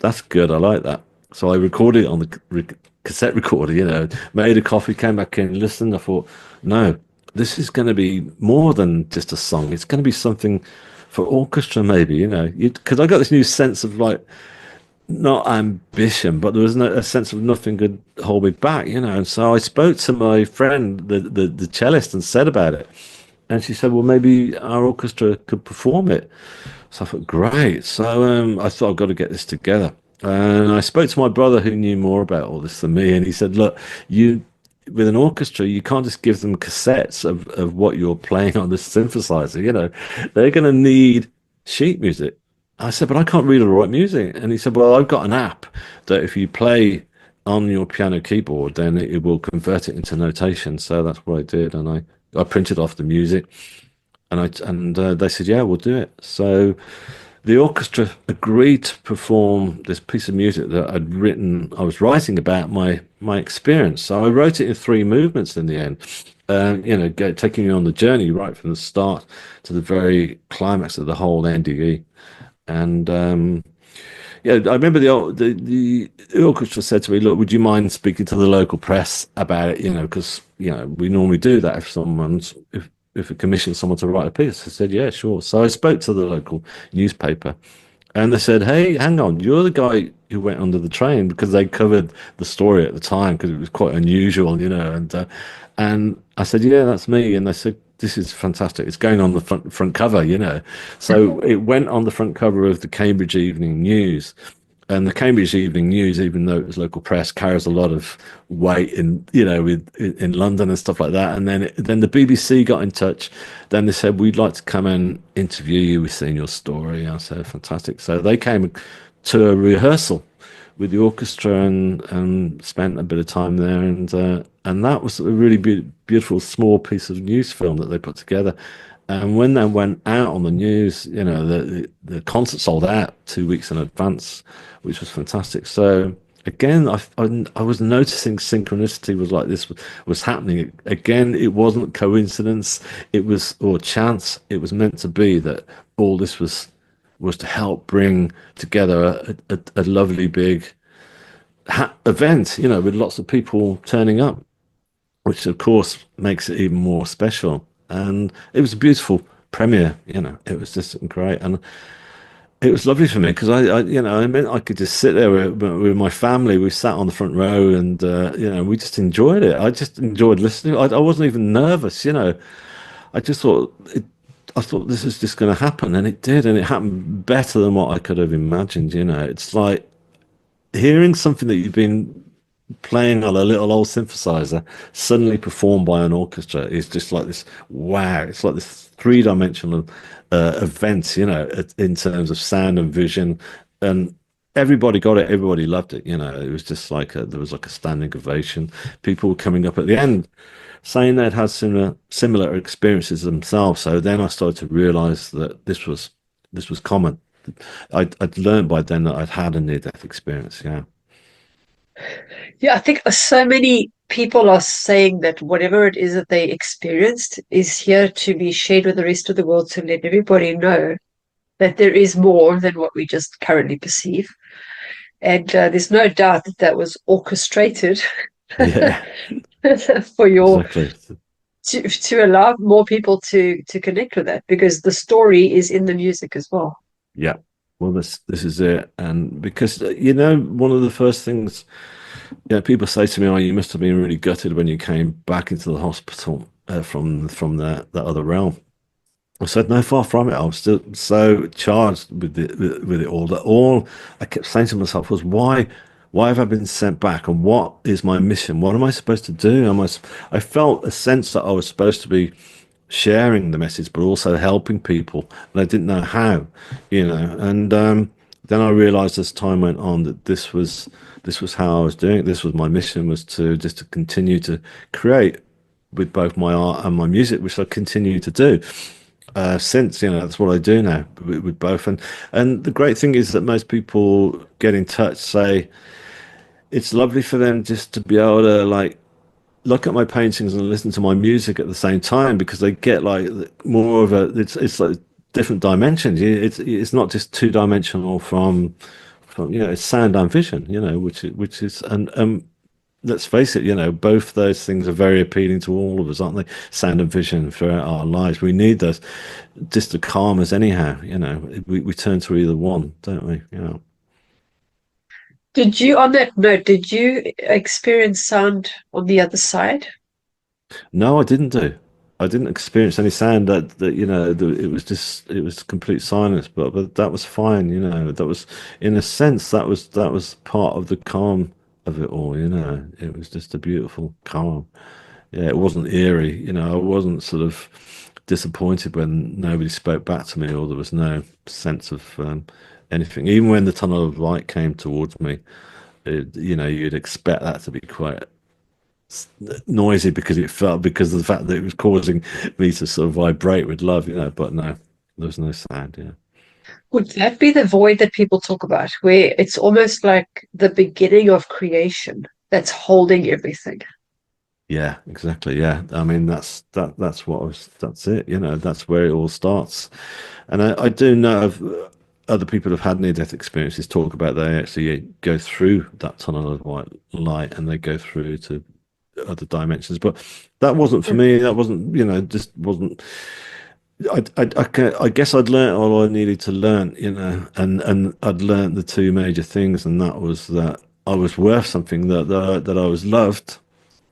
Speaker 2: that's good. I like that." So I recorded it on the cassette recorder, made a coffee, came back in, listened. I thought, no, this is going to be more than just a song. It's going to be something for orchestra, maybe, because I got this new sense of like, not ambition, but there was a sense of nothing could hold me back. And so I spoke to my friend, the cellist, and said about it. And she said, "Well, maybe our orchestra could perform it." So I thought, great. So I thought, I've got to get this together. And I spoke to my brother who knew more about all this than me, and he said, "Look, you with an orchestra, you can't just give them cassettes of what you're playing on the synthesizer. They're going to need sheet music." I said, "But I can't read or write music." And he said, "Well, I've got an app that if you play on your piano keyboard, then it will convert it into notation." So that's what I did, and I printed off the music, and they said, "Yeah, we'll do it." So the orchestra agreed to perform this piece of music that I'd written. I was writing about my experience, so I wrote it in three movements in the end. Taking you on the journey right from the start to the very climax of the whole NDE. And yeah, I remember the orchestra said to me, "Look, would you mind speaking to the local press about it? Because we normally do that if we commission someone to write a piece." I said, "Yeah, sure." So I spoke to the local newspaper, and they said, "Hey, hang on, you're the guy who went under the train," because they covered the story at the time because it was quite unusual, and I said, "Yeah, that's me." And they said, "This is fantastic. It's going on the front cover." So it went on the front cover of the Cambridge Evening News. And the Cambridge Evening News, even though it was local press, carries a lot of weight in London and stuff like that. And then the BBC got in touch. Then they said, "We'd like to come and interview you. We've seen your story." I said, "Fantastic." So they came to a rehearsal with the orchestra and spent a bit of time there, and that was a really beautiful small piece of news film that they put together. And when they went out on the news, the concert sold out 2 weeks in advance, which was fantastic. So again, I was noticing synchronicity was like this was happening. Again, it wasn't coincidence, it was or chance. It was meant to be that all this was to help bring together a lovely big event, with lots of people turning up, which of course makes it even more special. And it was a beautiful premiere, it was just great. And it was lovely for me because I meant I could just sit there with my family. We sat on the front row and, we just enjoyed it. I just enjoyed listening. I wasn't even nervous. I just I thought this was just going to happen, and it did, and it happened better than what I could have imagined. It's like hearing something that you've been playing on a little old synthesizer suddenly performed by an orchestra is just like this wow. It's like this three-dimensional event, in terms of sound and vision, and everybody got it. Everybody loved it. It was just like there was like a standing ovation. People were coming up at the end saying they'd had similar experiences themselves. So then I started to realize that this was common. I'd learned by then that I'd had a near-death experience. Yeah.
Speaker 1: Yeah, I think so many people are saying that whatever it is that they experienced is here to be shared with the rest of the world to let everybody know that there is more than what we just currently perceive. And there's no doubt that that was orchestrated
Speaker 2: Yeah,
Speaker 1: for your
Speaker 2: exactly.
Speaker 1: to allow more people to connect with that because the story is in the music as well.
Speaker 2: Yeah. Well, this is it, and because one of the first things people say to me, "Oh, you must have been really gutted when you came back into the hospital from that other realm." I said, "No, far from it. I was still so charged with it all that all I kept saying to myself was, why have I been sent back, and what is my mission? What am I supposed to do? I felt a sense that I was supposed to be sharing the message, but also helping people, and I didn't know how, And then I realized as time went on that this was how I was doing it. This was my mission, was to continue to create with both my art and my music, which I continue to do since. That's what I do now with both. And the great thing is that most people get in touch, say it's lovely for them just to be able to like look at my paintings and listen to my music at the same time, because they get like more of a it's like different dimensions. It's not just two-dimensional from it's sound and vision, which is and let's face it, both those things are very appealing to all of us, aren't they? Sound and vision throughout our lives. We need those just to calm us anyhow, we turn to either one, don't we?
Speaker 1: On that note, did you experience sound on the other side?
Speaker 2: No, I didn't do. I didn't experience any sound that it was just it was complete silence, but that was fine, that was in a sense that was part of the calm of it all, it was just a beautiful calm. Yeah, it wasn't eerie, I wasn't sort of disappointed when nobody spoke back to me or there was no sense of anything. Even when the tunnel of light came towards me, you'd expect that to be quite noisy because it felt because of the fact that it was causing me to sort of vibrate with love, but no, there was no sound. Yeah.
Speaker 1: Would that be the void that people talk about, where it's almost like the beginning of creation that's holding everything?
Speaker 2: Yeah, exactly. Yeah. I mean, that's what I was, that's it, that's where it all starts. And I do know of other people who've had near-death experiences talk about they actually go through that tunnel of white light and they go through to other dimensions. But that wasn't for
Speaker 1: Mm.
Speaker 2: me. That wasn't, just wasn't. I guess I'd learned all I needed to learn, and I'd learned the two major things, and that was that I was worth something, that I was loved,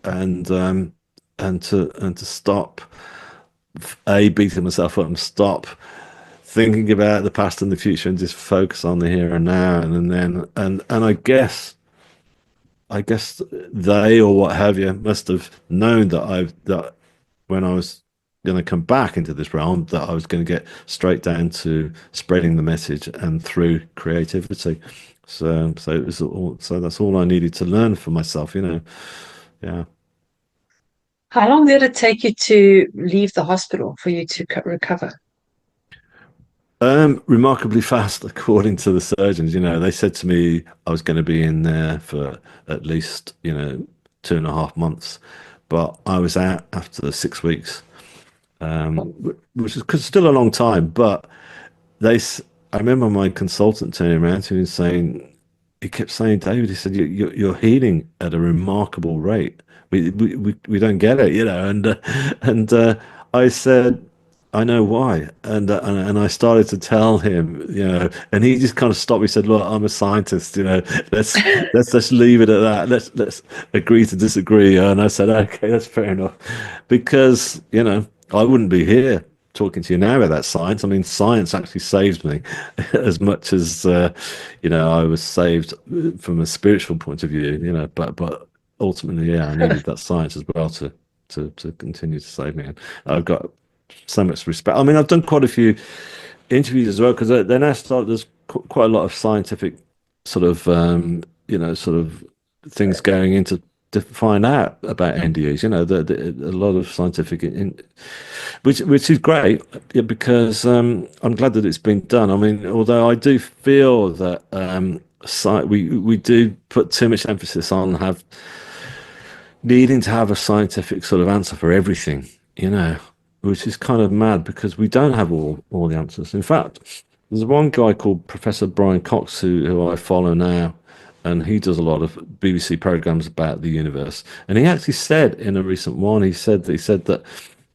Speaker 2: and and to stop beating myself up and stop thinking about the past and the future and just focus on the here and now, and then and I guess they or what have you must have known that when I was going to come back into this realm, that I was going to get straight down to spreading the message and through creativity. So it was all, so that's all I needed to learn for myself, Yeah.
Speaker 1: How long did it take you to leave the hospital for you to recover?
Speaker 2: Remarkably fast, according to the surgeons. They said to me I was going to be in there for at least, 2.5 months, but I was out after 6 weeks, which is 'cause still a long time. But they, I remember my consultant turning around to me and saying, he kept saying, David, he said, you're healing at a remarkable rate. We don't get it, and I said, I know why, and I started to tell him, and he just kind of stopped me. Said, "Look, I'm a scientist, let's just leave it at that. Let's agree to disagree." And I said, "Okay, that's fair enough," because I wouldn't be here talking to you now about that science. I mean, science actually saved me as much as I was saved from a spiritual point of view. But ultimately, yeah, I needed that science as well to continue to save me. And I've got so much respect. I mean, I've done quite a few interviews as well because they now start. There's quite a lot of scientific sort of sort of things going into to find out about NDEs. A lot of scientific, which is great, yeah, because I'm glad that it's been done. I mean, although I do feel that we do put too much emphasis on needing to have a scientific sort of answer for everything, which is kind of mad because we don't have all the answers. In fact, there's one guy called Professor Brian Cox who I follow now, and he does a lot of BBC programs about the universe. And he actually said in a recent one, he said that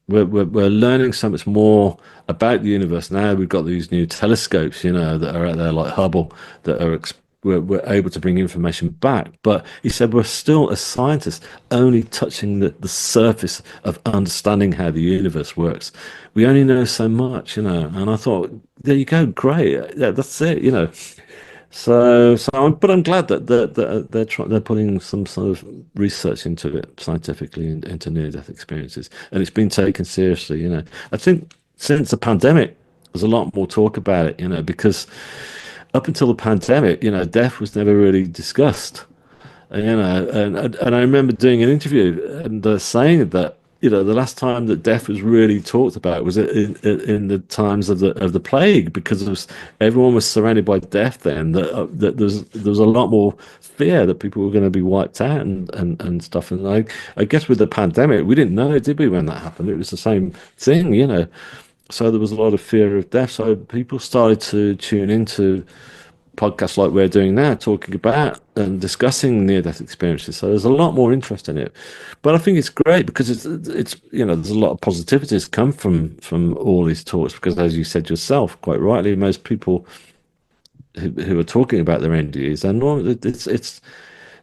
Speaker 2: we're learning so much more about the universe now. We've got these new telescopes, that are out there like Hubble that are we're able to bring information back. But he said we're still, as scientists, only touching the surface of understanding how the universe works. We only know so much, And I thought, there you go, great, yeah, that's it. But I'm glad that they're putting some sort of research into it scientifically into near-death experiences, and it's been taken seriously. I think since the pandemic, there's a lot more talk about it. Because up until the pandemic, death was never really discussed. And I remember doing an interview and saying that the last time that death was really talked about was in the times of the plague, because everyone was surrounded by death then. That there was a lot more fear that people were going to be wiped out and stuff. And I guess with the pandemic, we didn't know, did we, when that happened? It was the same thing. So there was a lot of fear of death. So people started to tune into podcasts like we're doing now, talking about and discussing near-death experiences. So there's a lot more interest in it. But I think it's great because it's there's a lot of positivities come from all these talks, because as you said yourself, quite rightly, most people who are talking about their NDEs, and it's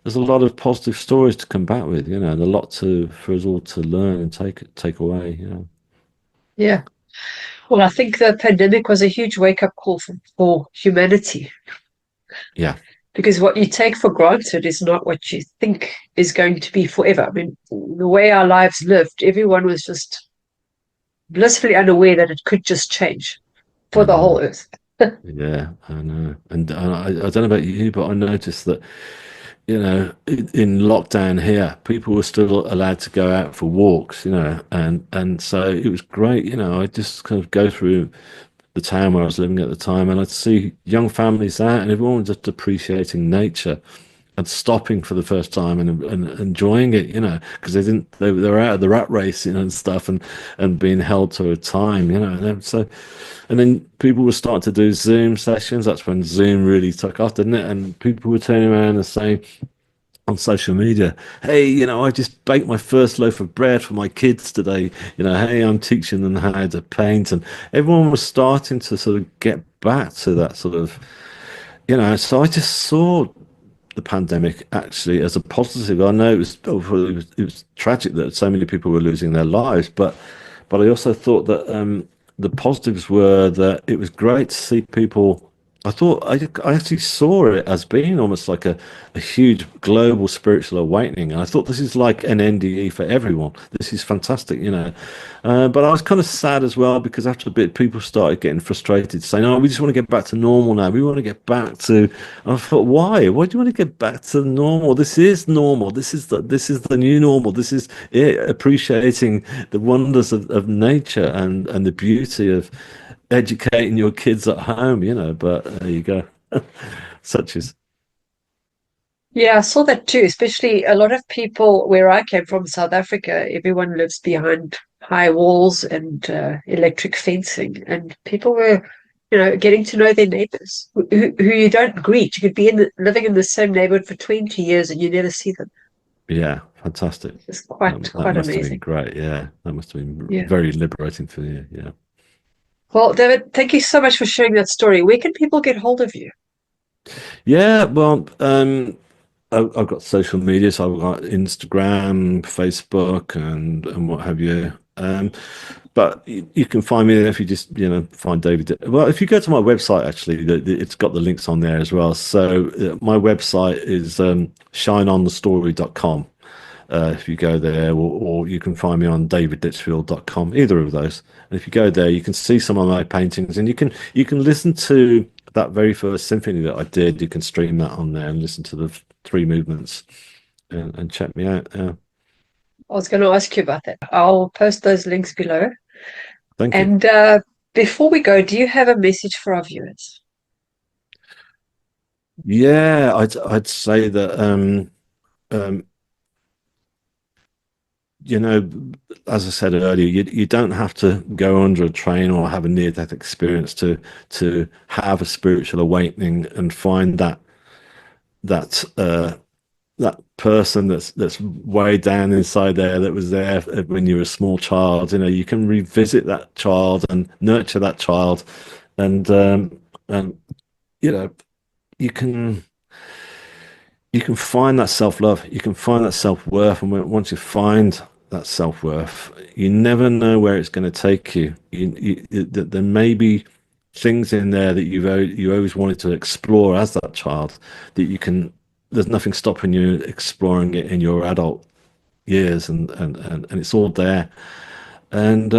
Speaker 2: there's a lot of positive stories to come back with, and a lot for us all to learn and take away.
Speaker 1: Yeah. Well, I think the pandemic was a huge wake-up call for humanity,
Speaker 2: Yeah.
Speaker 1: because what you take for granted is not what you think is going to be forever. I mean, the way our lives lived, everyone was just blissfully unaware that it could just change for
Speaker 2: I
Speaker 1: the
Speaker 2: know.
Speaker 1: whole earth.
Speaker 2: Yeah, I know. And I don't know about you, but I noticed that, in lockdown here, people were still allowed to go out for walks, and so it was great. I just kind of go through the town where I was living at the time, and I'd see young families out, and everyone was just appreciating nature and stopping for the first time and enjoying it, because they were out of the rat race, and stuff, and being held to a time, and then people were starting to do Zoom sessions. That's when Zoom really took off, didn't it? And people were turning around and saying on social media, hey, I just baked my first loaf of bread for my kids today. Hey, I'm teaching them how to paint. And everyone was starting to sort of get back to that sort of, so I just saw the pandemic actually as a positive. I know it was tragic that so many people were losing their lives, but I also thought that the positives were that it was great to see people. I actually saw it as being almost like a huge global spiritual awakening. And I thought this is like an NDE for everyone. This is fantastic, but I was kind of sad as well because after a bit, people started getting frustrated, saying, "Oh, we just want to get back to normal now. We want to get back to." And I thought, why? Why do you want to get back to normal? This is normal. This is the new normal. This is it. Appreciating the wonders of nature and the beauty of educating your kids at home. But there you go. Such is.
Speaker 1: Yeah, I saw that too, especially a lot of people where I came from, South Africa, everyone lives behind high walls and electric fencing. And people were, getting to know their neighbors who you don't greet. You could be living in the same neighborhood for 20 years and you never see them.
Speaker 2: Yeah, fantastic.
Speaker 1: It's
Speaker 2: That, that
Speaker 1: quite
Speaker 2: must have been
Speaker 1: amazing.
Speaker 2: great. Yeah, that must have been
Speaker 1: Yeah.
Speaker 2: very liberating for you. Yeah.
Speaker 1: Well, David, thank you so much for sharing that story. Where can people get hold of you?
Speaker 2: Yeah, well, I've got social media, so I've got Instagram, Facebook, and what have you. But you can find me there if you just find David. Well, if you go to my website, actually, it's got the links on there as well. So my website is shineonthestory.com. If you go there, or you can find me on davidditchfield.com, either of those. And if you go there, you can see some of my paintings, and you can listen to that very first symphony that I did. You can stream that on there and listen to the three movements and check me out. Yeah.
Speaker 1: I was going to ask you about that. I'll post those links below.
Speaker 2: Thank you.
Speaker 1: And before we go, do you have a message for our viewers?
Speaker 2: Yeah, I'd say that um, you know, as I said earlier, you don't have to go under a train or have a near-death experience to have a spiritual awakening and find that that person that's way down inside there that was there when you were a small child. You can revisit that child and nurture that child, and you know you can find that self-love, you can find that self-worth, and once you find that self-worth, you never know where it's going to take you. There may be things in there that you always wanted to explore as that child that you can. There's nothing stopping you exploring it in your adult years, and it's all there. And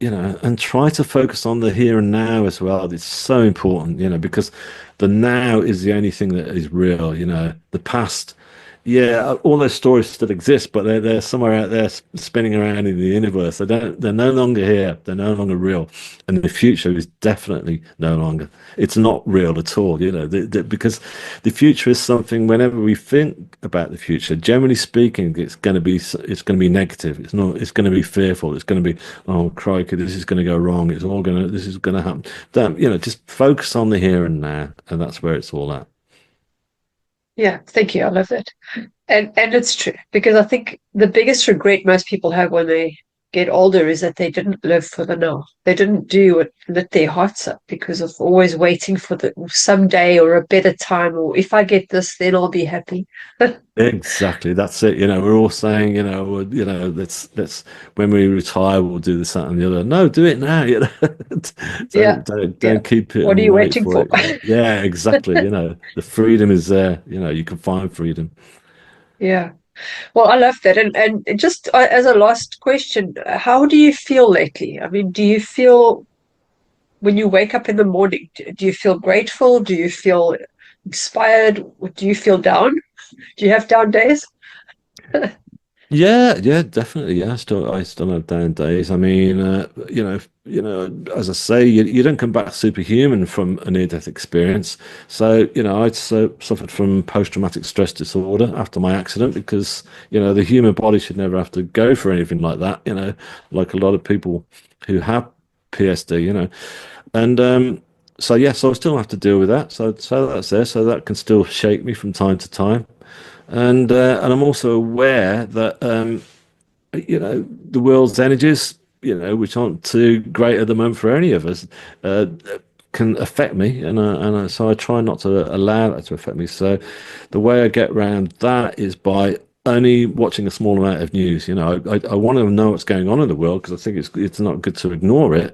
Speaker 2: and try to focus on the here and now as well. It's so important, because the now is the only thing that is real. The past, yeah, all those stories still exist, but they're somewhere out there spinning around in the universe. They're no longer here. They're no longer real, and the future is definitely no longer. It's not real at all. Because the future is something. Whenever we think about the future, generally speaking, it's going to be negative. It's not. It's going to be fearful. It's going to be, oh crikey, this is going to go wrong. This is going to happen. Just focus on the here and now, and that's where it's all at.
Speaker 1: Yeah, thank you. I love that. And it's true because I think the biggest regret most people have when they get older is that they didn't live for the now. They didn't do what lit their hearts up because of always waiting for the someday or a better time, or if I get this, then I'll be happy.
Speaker 2: Exactly, that's it. We're all saying, let's when we retire, we'll do this, that, and the other. No, do it now.
Speaker 1: Yeah, yeah.
Speaker 2: Don't keep it
Speaker 1: What are
Speaker 2: and
Speaker 1: you
Speaker 2: wait
Speaker 1: waiting
Speaker 2: for
Speaker 1: for?
Speaker 2: it. Yeah, exactly. The freedom is there. You can find freedom.
Speaker 1: Yeah. Well, I love that. And just as a last question, how do you feel lately? I mean, do you feel when you wake up in the morning, do you feel grateful? Do you feel inspired? Do you feel down? Do you have down days?
Speaker 2: Yeah, yeah, definitely. Yeah, I still have down days. I mean, as I say, you don't come back superhuman from a near-death experience. So, suffered from post-traumatic stress disorder after my accident because, the human body should never have to go for anything like that, like a lot of people who have PSD, And so yeah, so I still have to deal with that. So that's there. So that can still shake me from time to time. And I'm also aware that the world's energies, which aren't too great at the moment for any of us, uh, can affect me, so I try not to allow that to affect me. So the way I get around that is by only watching a small amount of news. I want to know what's going on in the world because I think it's not good to ignore it,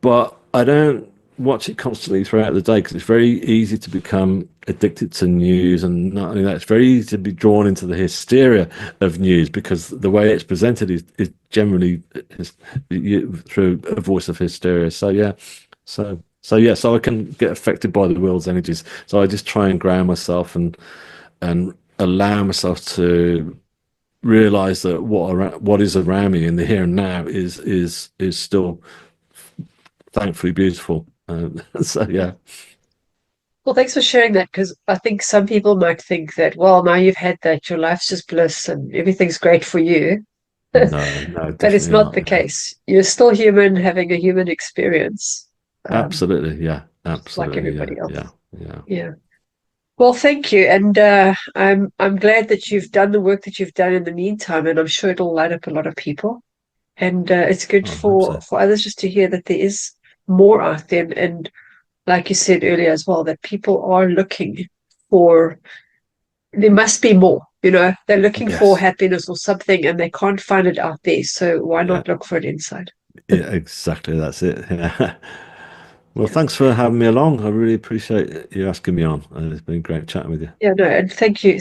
Speaker 2: but I don't watch it constantly throughout the day because it's very easy to become addicted to news, and not only that, it's very easy to be drawn into the hysteria of news because the way it's presented is generally through a voice of hysteria. So yeah, so I can get affected by the world's energies. So I just try and ground myself and allow myself to realize that what is around me in the here and now is still thankfully beautiful. So yeah.
Speaker 1: Well, thanks for sharing that because I think some people might think that, well, now you've had that, your life's just bliss and everything's great for you.
Speaker 2: No, no,
Speaker 1: But it's
Speaker 2: definitely
Speaker 1: not
Speaker 2: not.
Speaker 1: the case. You're still human having a human experience,
Speaker 2: Absolutely, yeah,
Speaker 1: just like
Speaker 2: absolutely, yeah,
Speaker 1: everybody else.
Speaker 2: yeah, yeah.
Speaker 1: Yeah. Well, thank you. And I'm glad that you've done the work that you've done in the meantime, and I'm sure it'll light up a lot of people. And it's good
Speaker 2: I hope so.
Speaker 1: for others just to hear that there is more out there. And like you said earlier as well, that people are looking for, there must be more, they're looking for
Speaker 2: Yes,
Speaker 1: happiness or something and they can't find it out there. So why
Speaker 2: yeah,
Speaker 1: not look for it inside?
Speaker 2: yeah, exactly. That's it. Yeah. Well,
Speaker 1: Yeah.
Speaker 2: thanks for having me along. I really appreciate you asking me on. It's been great chatting with you.
Speaker 1: Yeah, no, and thank you.